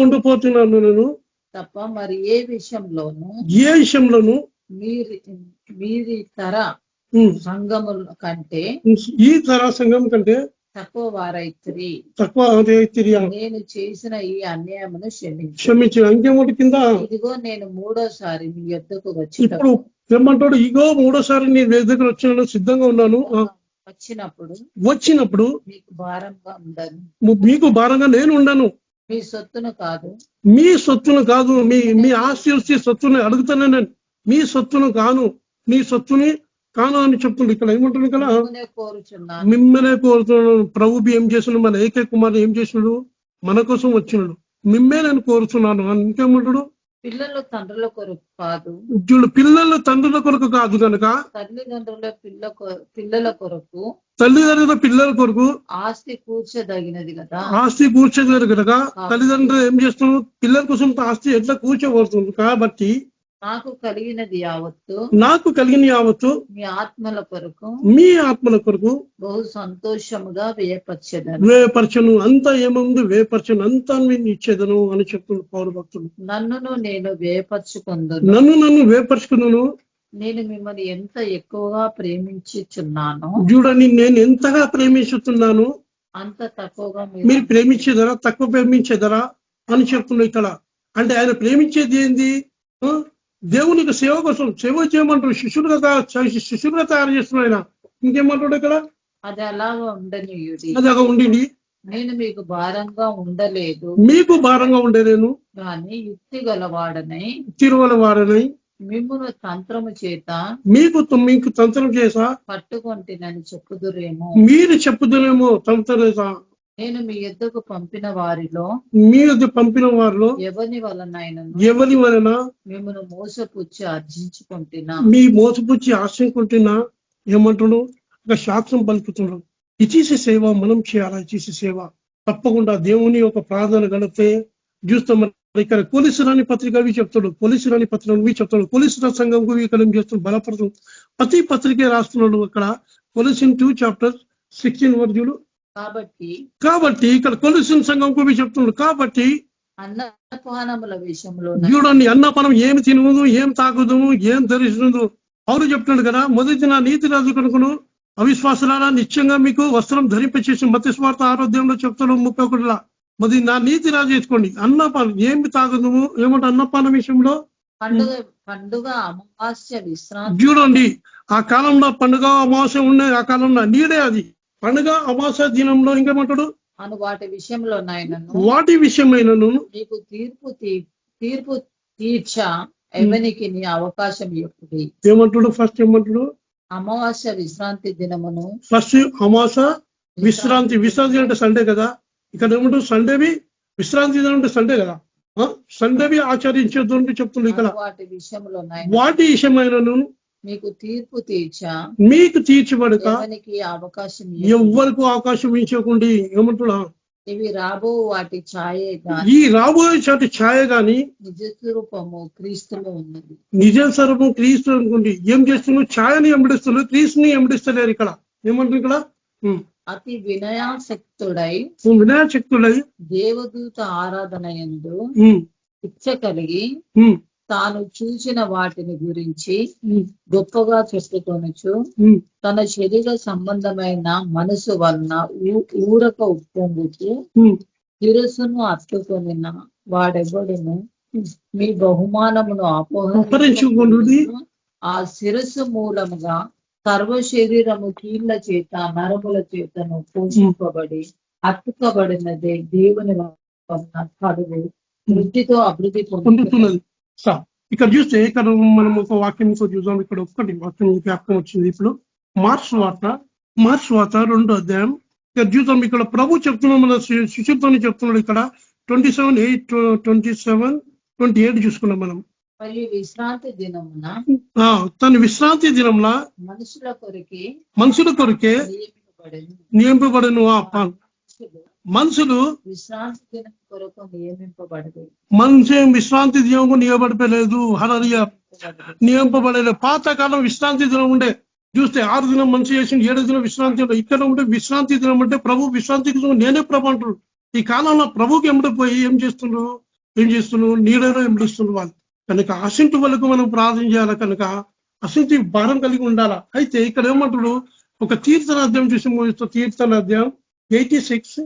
ఉండకపోతున్నాను, నేను తప్ప మరి ఏ విషయంలోనూ మీరి తర సంఘముల కంటే ఈ తర సంఘం కంటే తక్కువ వారైతిరి. నేను చేసిన ఈ అన్యాయమును క్షమించి. ఇంకేమంటే కింద, ఇదిగో నేను మూడోసారి మీ యొద్దకు వచ్చి, ఇప్పుడు ఏమంటాడు? ఇగో మూడోసారి నీ దగ్గర వచ్చిన సిద్ధంగా ఉన్నాను. వచ్చినప్పుడు మీకు భారంగా ఉండను, మీకు భారంగా నేను ఉండను. మీ సొత్తును కాదు, మీ ఆస్తి వచ్చి సొత్తుని అడుగుతాను నేను. మీ సొత్తును కాను అని చెప్తుండే. ఇక్కడ ఏమంటుంది? ఇక్కడ మిమ్మల్నే కోరుతున్నాను. ప్రభు ఏం చేస్తున్నాడు? మన ఏకైక కుమారుడు ఏం చేసినాడు? మన కోసం వచ్చినాడు. మిమ్మే నేను కోరుతున్నాను అని. ఇంకేమంటాడు? పిల్లలు తండ్రుల కొరకు కాదు, పిల్లలు తండ్రుల కొరకు కాదు కనుక తల్లిదండ్రుల పిల్లల కొరకు ఆస్తి కూర్చోదగినది కనుక తల్లిదండ్రులు ఏం చేస్తున్నారు? పిల్లల కోసం ఆస్తి ఎట్లా కూర్చోబడుతుంది. కాబట్టి నాకు కలిగిన యావత్తు మీ ఆత్మల కొరకు బహు సంతోషముగా వేపరచను. అంతా ఏముంది? వేపరచను, అంతా నేను ఇచ్చేదను అని చెప్తున్నాడు పౌరు భక్తులు. నన్ను వేపరచుకున్నాను. నేను మిమ్మల్ని ఎంత ఎక్కువగా ప్రేమించుచున్నాను. చూడండి, నేను ఎంతగా ప్రేమించుతున్నాను. అంత తక్కువగా మీరు ప్రేమించేదరా తక్కువ ప్రేమించేదరా అని చెప్తున్నాడు ఇక్కడ. అంటే ఆయన ప్రేమించేది ఏంది? దేవునికి సేవ కోసం సేవ చేయమంటారు. శిష్యులుగా తయారు చేస్తున్నాడు ఆయన. ఇంకేమంటాడు ఇక్కడ? అది అలాగా ఉండనియుడి, అలాగా ఉండి నేను మీకు భారంగా ఉండలేదు, మీకు భారంగా ఉండలేను కానీ యుక్తి గలవాడనై మిమ్మును తంత్రము చేత మీకు తంత్రం చేసా పట్టుకొంటినని చెప్పుదురేమో, మీరు చెప్పుదురేమో తంత్రం. నేను మీ యొద్దకు పంపిన వారిలో ఎవరి వలన మిమ్మల్ని మోసపుచ్చి ఆర్జించుకుంటున్నా, మీ మోసపుచ్చి ఆశించుకుంటున్నా ఏమంటున్నాడు? ఒక శాస్త్రం పలుకుతున్నాడు. ఇచ్చేసే సేవ మనం చేయాలా? ఇచ్చేసే సేవ తప్పకుండా దేవుని ఒక ప్రార్థన గడిపితే చూస్తాం. ఇక్కడ కొలిసిరాని పత్రిక అవి చెప్తాడు, కొలిసిరాని పత్రిక చెప్తాడు, కొలిసిరా సంఘం ఇక్కడ ఏం చేస్తున్నాడు? బలపడుతుంది. ప్రతి పత్రికే రాస్తున్నాడు. అక్కడ కొలిసిన్ 2:16 వర్జులు. కాబట్టి ఇక్కడ కొలిసిన సంఘం గురించి చెప్తున్నాడు. కాబట్టి అన్నపానముల విషయంలో చూడండి, అన్నపానం ఏమి తినదు, ఏం తాగుదు, ఏం ధరిస్తుందో అవును చెప్తున్నాడు కదా. మొదటి నా నీతి రాజు కనుకను అవిశ్వాసాల నిత్యంగా మీకు వస్త్రం ధరింపచేసి మత్స్య స్వార్థ ఆరోగ్యంలో చెప్తాడు 31. మొదటి నా నీతి రాజు చేసుకోండి. అన్నపానం ఏమి తాగదు, ఏమంటే అన్నపానం విషయంలో పండుగ అమావాస్య విశ్రాంతి. చూడండి, ఆ కాలంలో పండుగ అమావాస్య ఉండే ఆ కాలంలో నీడే అది పండుగ అమావాస్య దినంలో. ఇంకేమంటాడు? వాటి విషయమైనను నీకు తీర్పు తీర్చ ఎవరికి నీ అవకాశం ఎప్పుడు. ఏమంటాడు? ఫస్ట్ ఏమంటాడు? అమావాస్య విశ్రాంతి దినమును. ఫస్ట్ అమావాస్య విశ్రాంతి అంటే సండే కదా. ఇక్కడ ఏమంటారు? సండేవి విశ్రాంతి దినం అంటే సండే కదా. సండేవి ఆచరించొద్దు అని చెప్తుంది ఇక్కడ. వాటి విషయమైనను మీకు తీర్పు తీర్చా మీకు తీర్చబడక అవకాశం ఎవ్వరికి అవకాశం ఇచ్చకుండా ఏమంటున్నా? ఇవి రాబో వాటి ఛాయే ఈ రాబోయే చాటి ఛాయ గాని నిజ స్వరూపము క్రీస్తులో ఉన్నది. నిజ స్వరూపం క్రీస్తు అనుకోండి. ఏం చేస్తున్నావు? ఛాయని ఎంబడిస్తున్నారు, క్రీస్తుని ఎంబడిస్తలేరు. ఇక్కడ ఏమంటారు? ఇక్కడ అతి వినయాశక్తుడై దేవదూత ఆరాధన యందు ఇచ్చ కలిగి తాను చూసిన వాటిని గురించి గొప్పగా చెప్పుకొనొచ్చు తన శరీర సంబంధమైన మనసు వలన ఊరక ఉప్పొంగుతూ శిరస్సును అత్తుకొనిన వాడెవడును మీ బహుమానమును అపహరించుకొని ఆ శిరస్సు మూలముగా సర్వ శరీరము కీళ్ల చేత నరముల చేతను పోషింపబడి అత్తుకబడినదే దేవుని కడుగు వృద్ధితో అభివృద్ధి పొందుతున్నది. ఇక్కడ చూస్తే ఇక్కడ మనం ఒక వాక్యం చూద్దాం. ఇక్కడ ఒక్కటి వాక్యం జ్ఞాపకం వచ్చింది. ఇప్పుడు మార్క్స్ వార్త 2వ అధ్యాయం ఇక్కడ చూద్దాం. ఇక్కడ ప్రభు చెప్తున్నాం, మన శిష్యులతో చెప్తున్నాడు. ఇక్కడ 27:27-28 చూసుకున్నాం మనం. విశ్రాంతి దినమున తన విశ్రాంతి దినంలో మనుషుల కొరకే నియమింపబడను. మనుషులు విశ్రాంతి దినం కొరకు నియమింపబడదు. విశ్రాంతి దినం నియమపడలేదు. హల్లెలూయా, నియమింపబడలేదు. పాతకాలం విశ్రాంతి దినం ఉండే. చూస్తే 6 దినం మంచి చేసింది, 7వ దినం విశ్రాంతి. ఇక్కడ ఉంటే విశ్రాంతి దినం అంటే ప్రభు విశ్రాంతికి నేనే ప్రభు అంటారు. ఈ కాలంలో ప్రభుకి ఎంబడిపోయి ఏం చేస్తున్నావు? నీడలో ఎంబడిస్తున్నారు వాళ్ళు. కనుక అసింటి వాళ్ళకు మనం ప్రార్థన చేయాలి. కనుక అసింటి భారం కలిగి ఉండాలా. అయితే ఇక్కడ ఏమంటాడు? ఒక కీర్తన అధ్యాయం చూసి ముగిస్తూ, కీర్తన అధ్యాయం 86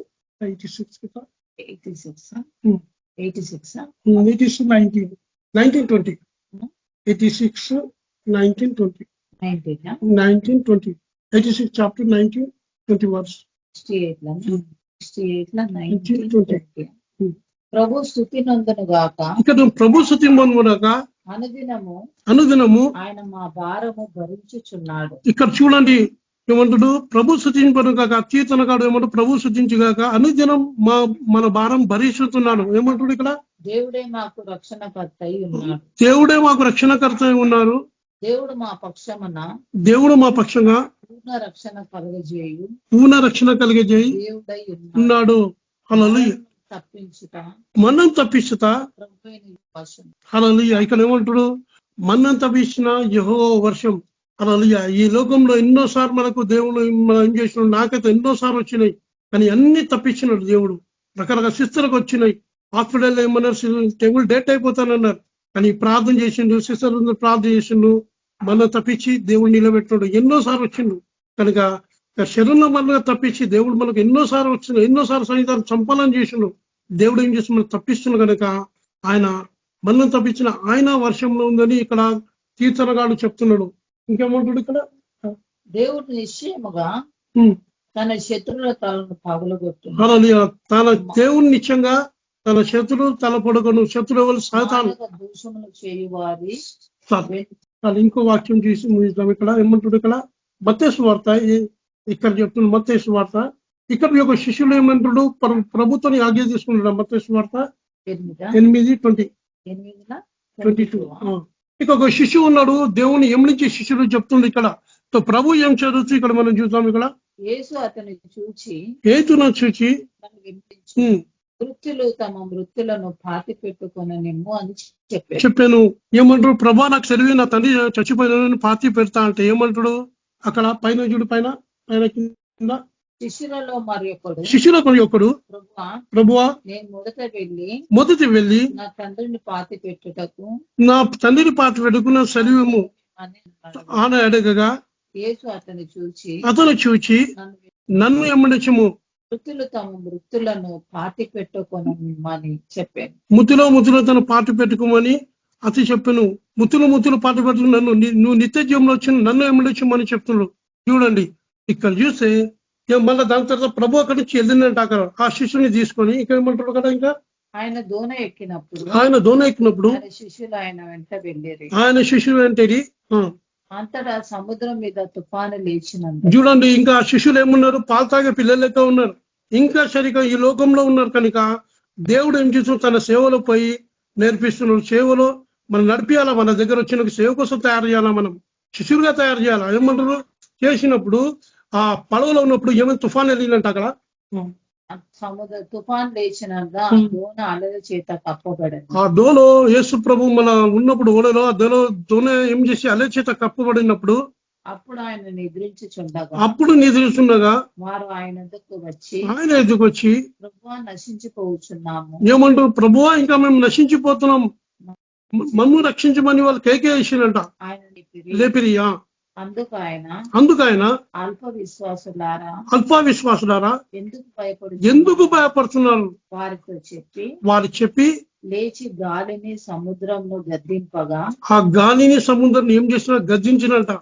చాప్టర్ 19-20 వర్స్. ప్రభు స్తుతి నందును గాక. ఇక్కడ ప్రభు స్తుతి నందునుగాక. అనుదినము ఆయన మా భారము భరించుచున్నాడు. ఇక్కడ చూడండి ఏమంటాడు? ప్రభు స్తుతింపనుగాక. కీర్తనకాడు ఏమంటాడు? ప్రభు స్తుతించుగాక. అనుదినం మన భారం భరిస్తున్నాను. ఏమంటాడు ఇక్కడ? దేవుడే మాకు రక్షణకర్త ఉన్నాడు. దేవుడే మాకు రక్షణకర్త ఉన్నారు. దేవుడు మా పక్షంగా పూర్ణ రక్షణ కలుగజేయి ఉన్నాడు. హల్లెలూయా. మనం తప్పించుతా. హల్లెలూయా. ఇక్కడ ఏమంటాడు? మనం తప్పించిన యెహోవా వర్షం. హల్లెలూయా. ఈ లోకంలో ఎన్నోసార్లు మనకు దేవుడు మనం ఏం చేసినాడు? నాకైతే ఎన్నోసార్లు వచ్చినాయి, కానీ అన్ని తప్పించినాడు దేవుడు. రకరకాల శిస్తులకు వచ్చినాయి. హాస్పిటల్లో ఏమన్నారు? టెంగుల్ డెత్ అయిపోతానన్నారు, కానీ ప్రార్థన చేసిండు, శిస్తులు ప్రార్థన చేసిండు, మనం తప్పించి దేవుడు నిలబెట్టినాడు. ఎన్నోసార్లు వచ్చిండు. కనుక శరీరంలో మనగా తప్పించి దేవుడు మనకు ఎన్నోసార్లు వచ్చిన ఎన్నోసార్లు సైతాన్ని చంపాలని చేసిండు. దేవుడు ఏం చేసి మనం తప్పిస్తున్నాడు కనుక ఆయన మనం తప్పించిన ఆయన వర్షంలో ఉందని ఇక్కడ కీర్తనగాడు చెప్తున్నాడు. ఇంకేమంటాడు ఇక్కడ, దేవుడు నిశ్చయముగా తన శత్రువుల తలను పగలగొట్టు. తన దేవుడు నిత్యంగా తన శత్రువు తల పొడగను. శత్రువులు సాతాను దూషములు చేయువారి. ఇంకో వాక్యం చూసి ముగిద్దాం. ఇక్కడ ఏమంటాడు, ఇక్కడ మత్తయి సువార్త ఇక్కడ చెప్తున్నాడు. మత్తయి సువార్త ఇక్కడ యొక్క శిష్యులు ఏమంటాడు, ప్రభుత్వాన్ని ఆజ్ఞ తీసుకున్నాడు. మత్తయి సువార్త 8:22. ఇక ఒక శిష్యువు ఉన్నాడు, దేవుని ఎమలించే శిష్యుడు చెప్తుంది. ఇక్కడ ప్రభు ఏం చదువుతూ ఇక్కడ మనం చూద్దాం. ఇక్కడ యేసు అతను చూచి మృత్యులు తమ మృత్యులను పాతి పెట్టుకొననిమ్ము అని చెప్పాను. ఏమంటాడు, ప్రభా నాకు సెలవు, నా తండ్రి చచ్చిపోయిన పాతి పెడతా అంటే ఏమంటాడు అక్కడ పైన చూడు, పైన కింద శిష్యులలో మరి ఒకడు ప్రభువా నేను మొదటి వెళ్ళి నా తండ్రిని పాతి పెట్టుటకు నా సెలవు ఆన అడగగా యేసు అతను చూచి నన్ను ఎమ్మడించము, మృతులు తమ మృతులను పాతి పెట్టుకోనని చెప్పాను. ముతులో తను పాతి పెట్టుకోమని అతి చెప్పాను. ముతులు పాతి పెట్టుకుని నన్ను నువ్వు నిత్య జీవంలో వచ్చి నన్ను ఎమ్మడించమని చెప్తున్నాడు. చూడండి ఇక్కడ చూస్తే మళ్ళీ దాని తర్వాత ప్రభు అక్కడి నుంచి వెళ్ళిందంట. అక్కడ ఆ శిష్యుని తీసుకొని ఇక్కడ ఏమంటాడు కదా, ఇంకా ఆయన దోణ ఎక్కినప్పుడు శిష్యులు ఆయన వెంట వెళ్ళేది. ఆయన శిష్యులు వెంటది అంతటా సముద్రం మీద తుఫాను లేచినంత. చూడండి ఇంకా శిష్యులు ఏమున్నారు, పాలు తాగే పిల్లలు లెక్క ఉన్నారు. ఇంకా సరిగా ఈ లోకంలో ఉన్నారు కనుక దేవుడు ఏం చేస్తున్నాడు, తన సేవలో పోయి నేర్పిస్తున్నాడు. సేవలో మనం నడిపియాలా, మన దగ్గర వచ్చిన సేవ కోసం తయారు చేయాలా, మనం శిష్యులుగా తయారు చేయాలా. ఏమంటారు చేసినప్పుడు ఆ పడవలో ఉన్నప్పుడు ఏమైనా తుఫాన్ వెళ్ళిందంట. అక్కడ సముద్ర తుఫాన్ లేచినాక దోణ అలల చేత కప్పబడింది. ఆ దోలో యేసు ప్రభు మన ఉన్నప్పుడు ఓడలో ఆ దోణ ఏం చేసి అలల చేత కప్పబడినప్పుడు అప్పుడు ఆయన నిద్రిస్తుండగా వారు ఆయన ఎదుకు వచ్చి ప్రభువా నశించిపోతున్నాము. ఏమంటారు, ప్రభువా ఇంకా మేము నశించిపోతున్నాం, మమ్ము రక్షించమని వాళ్ళు కేకే వేసినంట. ఆయన లేపిరియా అందుకు ఆయన అల్ప విశ్వాసులారా ఎందుకు భయపడుతున్నారు వారు చెప్పి లేచి గాలిని సముద్రంలో గద్దింపగా ఆ గాలిని సముద్రం ఏం చేసినా గద్దించినట.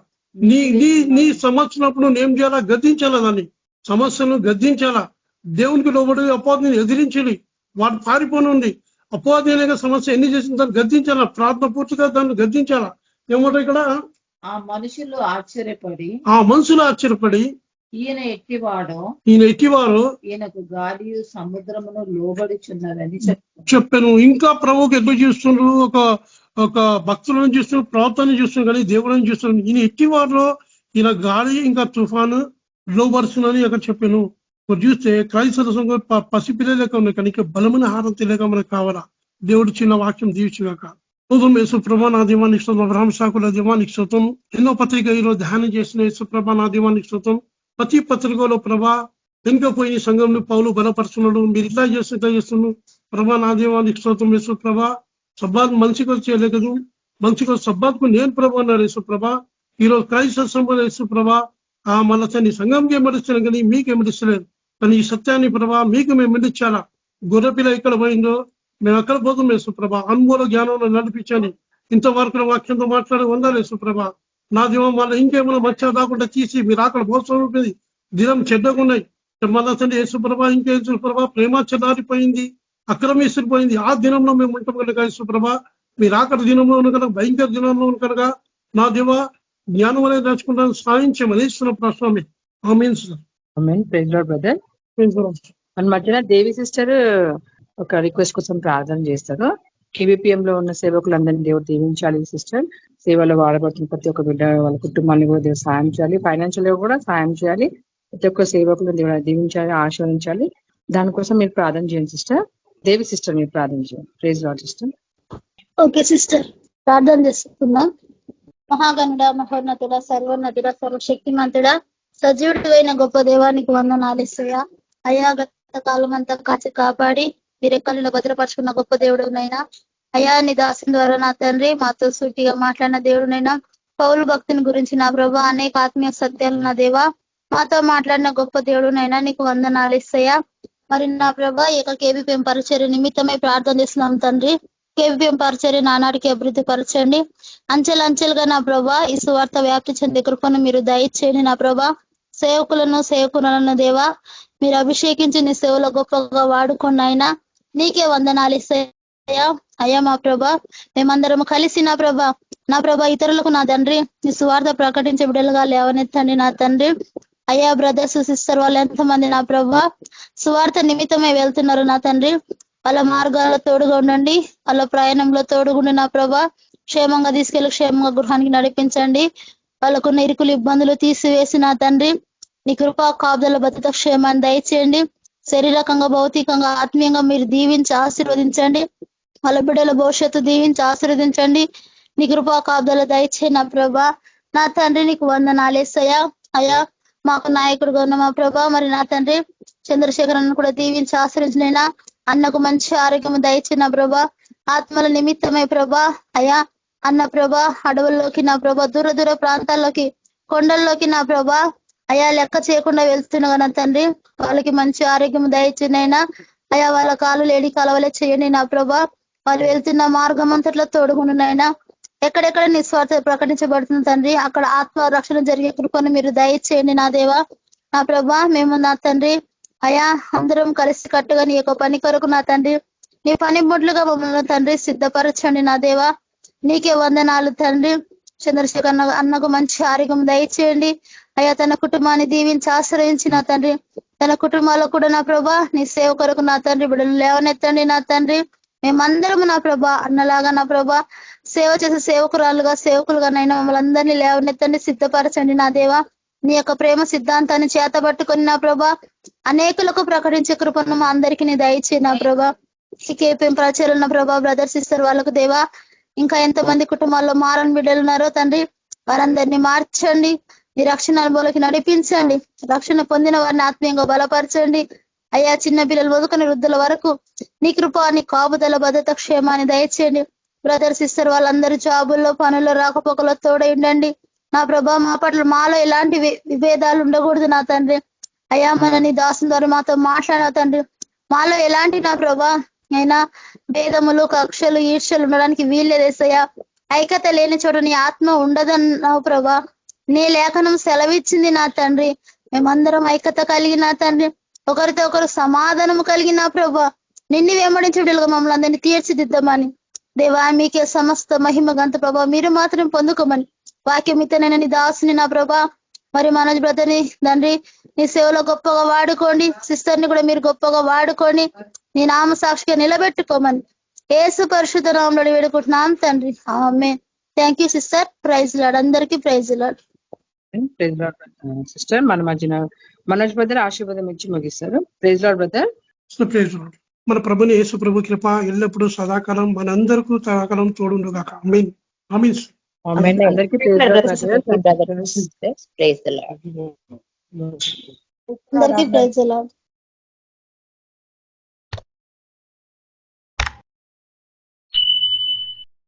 నీ సమస్యనప్పుడు ఏం చేయాలా, గద్దించాలా, దాన్ని సమస్యను గద్దించాలా. దేవునికి లోబడి అపవాదిని ఎదిరించాలి, వాడు పారిపోనుంది. అపవాది అనే సమస్య ఎన్ని చేసిన దాన్ని గద్దించాలా, ప్రార్థన పూర్తిగా దాన్ని గద్దించాలా. ఏమంటారు ఇక్కడ, ఆ మనుషులు ఆశ్చర్యపడి ఈయన ఎట్టివాడు ఈయనకు గాలియు సముద్రమును లోబడిచున్నదని చెప్పాను. ఇంకా ప్రభువుకి ఎట్లా చూస్తుండ్రు, ఒక భక్తులను చూస్తున్నారు, ప్రవర్తన చూస్తున్నారు, కానీ దేవుడిని చూస్తున్నారు. ఈయన ఎట్టివాడు, ఈయన గాలి ఇంకా తుఫాను లోబడుతుందని అక్కడ చెప్పాను. చూస్తే క్రైస్తవ సంఘం పసిపిల్లలు లెక్క ఉన్నాయి, కానీ బలమైన ఆహారం తెలియక మనకు కావాలా. దేవుడు చిన్న వాక్యం దీవించుగాక. యేసుప్రభ నా దీవానికి స్తోత్రం, అబ్రహాం సాకుల దీవానికి స్తోత్రం. ఎన్నో పత్రిక ఈరోజు ధ్యానం చేసిన యేసుప్రభ నా దీవానికి స్తోత్రం. ప్రతి పత్రికలో ప్రభా వెనుకపోయిన సంఘంలో పౌలు బలపరుస్తున్నాడు, మీరు ఇట్లా చేస్తున్నాడు. ప్రభా నా దీవానికి స్తోత్రం. యేసుప్రభ సబ్బాత్ మనిషికి చేయలేదు, మనిషికి సబ్బాత్కు నేను ప్రభు అన్నారు యేసుప్రభ. ఈరోజు క్రైస్తవ సంఘం యేసుప్రభ మళ్ళీ నీ సంఘంకి ఏమడిస్తున్నాను కానీ మీకు ఏమడిస్తలేదు. కానీ ఈ సత్యాన్ని ప్రభా మీకు మేము ఎండిచ్చాలా. గొర్రెపిల్ల ఎక్కడ పోయిందో మేము ఎక్కడ పోతాం యేసుప్రభ. అనుభవ జ్ఞానంలో నడిపించాలి. ఇంతవరకు వాక్యంతో మాట్లాడి వందాలి యేసుప్రభ. నా దీవం మళ్ళీ ఇంకేమైనా మంచిగా రాకుండా తీసి మీరు అక్కడ మోసం ఉంటుంది, దినం చెడ్డగా ఉన్నాయి. మళ్ళా తండ్రి యేసుప్రభ ఇంకా యేసుప్రభ ప్రేమ చెల్లారిపోయింది, అక్రమిస్తుపోయింది. ఆ దినంలో మేము ఉంటాం కనుక యేసుప్రభ మీరు అక్కడ దినంలో ఉన్న కనుక భయంకర దినంలో ఉన్న కనుక నా దేవ జ్ఞానం అనేది నేర్చుకుంటాను సాయం చేయమని ఇస్తున్న ప్రశ్న. మన మధ్యన దేవి సిస్టర్ ఒక రిక్వెస్ట్ కోసం ప్రార్థన చేస్తారు. KBPM లో ఉన్న సేవకులందరినీ దేవుడు దీవించాలి. సిస్టర్ సేవలో వాడబడుతున్న ప్రతి ఒక్క బిడ్డ వాళ్ళ కుటుంబాన్ని కూడా దేవుడు సాయం చేయాలి, ఫైనాన్షియల్ గా కూడా సాయం చేయాలి. ప్రతి ఒక్క సేవకులను దేవుడు దీవించాలి, ఆశీర్వదించాలి. దానికోసం మీరు ప్రార్థన చేయండి సిస్టర్. దేవి సిస్టర్ మీరు ప్రార్థన చేయండి. Praise Lord sister. Okay sister, ప్రార్థన చేస్తున్నాం. మహాగణుడ, మహోన్నతుడ, సర్వోన్నతుడ, సర్వశక్తిమంతుడ, సజీవుడు అయిన గొప్ప దేవానికి వందనాలిస్తయా. అయా గత కాలం అంతా కాచి కాపాడి మీరెక్కలలో భద్రపరుచుకున్న గొప్ప దేవుడునైనా, అయా నీ దాసుని ద్వారా నా తండ్రి మాతో సూటిగా మాట్లాడిన దేవుడునైనా, పౌలు భక్తుని గురించి నా ప్రభా అనేక ఆత్మీయ సత్యాలు నా దేవా మాతో మాట్లాడిన గొప్ప దేవుడు నైనా నీకు వందనాలు ఇస్తాయా. మరి నా ప్రభా ఈ యొక్క కేబీపీఎం పరిచర్య నిమిత్తమై ప్రార్థన చేస్తున్నాం తండ్రి. కేబీపీఎం పరిచర్య నానాటికి అభివృద్ధి పరచండి. అంచెలంచెలుగా నా ప్రభా ఈ సువార్త వ్యాప్తి చెందే కృపను మీరు దయచేయండి. నా ప్రభా సేవకులను దేవా మీరు అభిషేకించి నీ సేవలో గొప్పగా వాడుకోండి అయినా నీకే వందనాలు ఇస్తాయా. అయ్యా మా ప్రభా మేమందరం కలిసి నా ప్రభా ఇతరులకు నా తండ్రి నీ సువార్త ప్రకటించే బిడ్డలుగా లేవనెత్తండి నా తండ్రి. అయ్యా బ్రదర్స్ సిస్టర్ వాళ్ళు ఎంతమంది నా ప్రభా సువార్త నిమిత్తమే వెళ్తున్నారు నా తండ్రి. వాళ్ళ మార్గాల్లో తోడుగా ఉండండి, వాళ్ళ ప్రయాణంలో తోడుగుండి నా ప్రభా క్షేమంగా తీసుకెళ్ళి క్షేమంగా గృహానికి నడిపించండి. వాళ్ళకున్న ఇరుకులు ఇబ్బందులు తీసివేసి నా తండ్రి నీ కృపా కాపుదల భద్రత క్షేమాన్ని దయచేయండి. శారీరకంగా భౌతికంగా ఆత్మీయంగా మీరు దీవించి ఆశీర్వదించండి. వాళ్ళ బిడ్డల భవిష్యత్తు దీవించి ఆశీర్వదించండి. నీ కృపా కాపుదల దయచేయండి నా ప్రభా. నా తండ్రి నీకు వందనాలేసయ్యా. అయ్యా మాకు నాయకుడుగా ఉన్న మా ప్రభా మరి నా తండ్రి చంద్రశేఖర్ అన్న కూడా దీవించి ఆశ్రయించినైనా అన్నకు మంచి ఆరోగ్యం దయచిన ప్రభా. ఆత్మల నిమిత్తమై ప్రభా అయ్యా అన్న ప్రభా అడవుల్లోకి నా ప్రభా దూర దూర ప్రాంతాల్లోకి కొండల్లోకి నా ప్రభా అయ్యా లెక్క చేయకుండా వెళ్తున్నా నా తండ్రి వాళ్ళకి మంచి ఆరోగ్యం దయచినైనా అయ్యా వాళ్ళ కాలు లేడి కలవలే చేయండి నా ప్రభా. వాళ్ళు వెళ్తున్న మార్గం అంతట్లో తోడుగుండునైనా ఎక్కడెక్కడ నిస్వార్థ ప్రకటించబడుతుంది తండ్రి అక్కడ ఆత్మ రక్షణ జరిగే కృపను మీరు దయచేయండి నా దేవా. నా ప్రభా మేము నా తండ్రి అయా అందరం కలిసి కట్టుగా నీ యొక్క పని కొరకు నా తండ్రి నీ పని బొడ్లుగా మమ్మల్ని తండ్రి సిద్ధపరచండి నా దేవా. నీకే వందనాలు తండ్రి. చంద్రశేఖర్ అన్నకు మంచి ఆరోగ్యం దయచేయండి అయ్యా. తన కుటుంబాన్ని దీవించి ఆశ్రయించి నా తండ్రి తన కుటుంబాల్లో కూడా నా ప్రభా నీ సేవ కొరకు నా తండ్రి బిడ్డలు లేవనెత్తండి నా తండ్రి. మేమందరము నా ప్రభా అన్నలాగా నా ప్రభా సేవ చేసే సేవకులుగా నైనా మమ్మల్ని అందరినీ లేవనెత్తండి సిద్ధపరచండి నా దేవా. నీ యొక్క ప్రేమ సిద్ధాంతాన్ని చేతబట్టుకొని నా ప్రభా అనేకులకు ప్రకటించే కృపను మా అందరికీ నీ దయచే నా ప్రభా. ఈ కేపీఎం ప్రచారం నా ప్రభా బ్రదర్స్ సిస్టర్ వాళ్ళకు దేవా ఇంకా ఎంతమంది కుటుంబాల్లో మారని బిడ్డలు ఉన్నారో తండ్రి వారందరినీ మార్చండి. నీ రక్షణ అనుభవంలోకి నడిపించండి. రక్షణ పొందిన వారిని ఆత్మీయంగా బలపరచండి అయ్యా. చిన్న పిల్లలు వదుకుని వృద్ధుల వరకు నీ కృప నీ కాపుదల భద్రత క్షేమాన్ని దయచేయండి. బ్రదర్ సిస్టర్ వాళ్ళందరూ జాబుల్లో పనుల్లో రాకపోకలో తోడై ఉండండి నా ప్రభా. మా పట్ల మాలో ఎలాంటి విభేదాలు ఉండకూడదు నా తండ్రి అయ్యా. మన నీ దాసం ద్వారా మాతో మాట్లాడిన తండ్రి మాలో ఎలాంటి నా ప్రభా అయినా భేదములు కక్షలు ఈర్ష్యలు ఉండడానికి వీల్లేదేసయ్యా. ఐక్యత లేని చోట నీ ఆత్మ ఉండదన్నావు ప్రభా. నీ లేఖనం సెలవిచ్చింది నా తండ్రి. మేమందరం ఐక్యత కలిగి నా తండ్రి ఒకరితో ఒకరు సమాధానము కలిగిన ప్రభా నిన్ను వెంబడించుడుగా మమ్మల్ని అందరినీ తీర్చిదిద్దామని దేవా మీకే సమస్త మహిమ గంత ప్రభా మీరు మాత్రం పొందుకోమని వాక్యం ఇతనైనా నీ దాసుని నా ప్రభా మరి మనోజ్ బ్రదర్ని తండ్రి నీ సేవలో గొప్పగా వాడుకోండి. సిస్టర్ని కూడా మీరు గొప్పగా వాడుకోండి. నీ నామ సాక్షిగా నిలబెట్టుకోమని యేసు పరిశుద్ధ నామములో వేడుకుంటున్నాం తండ్రి ఆమేన్. Thank you sister. Praise Lord. అందరికీ ప్రైజ్ లార్డ్. సిస్టర్ మన మధ్యన మనోజ్ బ్రదర్ ఆశీర్వాదం ఇచ్చి ముగిస్తారు. Praise Lord brother. Praise Lord. మన ప్రభుని యేసు ప్రభు కృప ఎల్లప్పుడూ సదాకాలం మనందరికీ సదాకాలం తోడుండు గాక. ఆమేన్. ఆమేన్. అందరికీ ప్రైజ్ లార్డ్. అందరికీ ప్రైజ్ లార్డ్.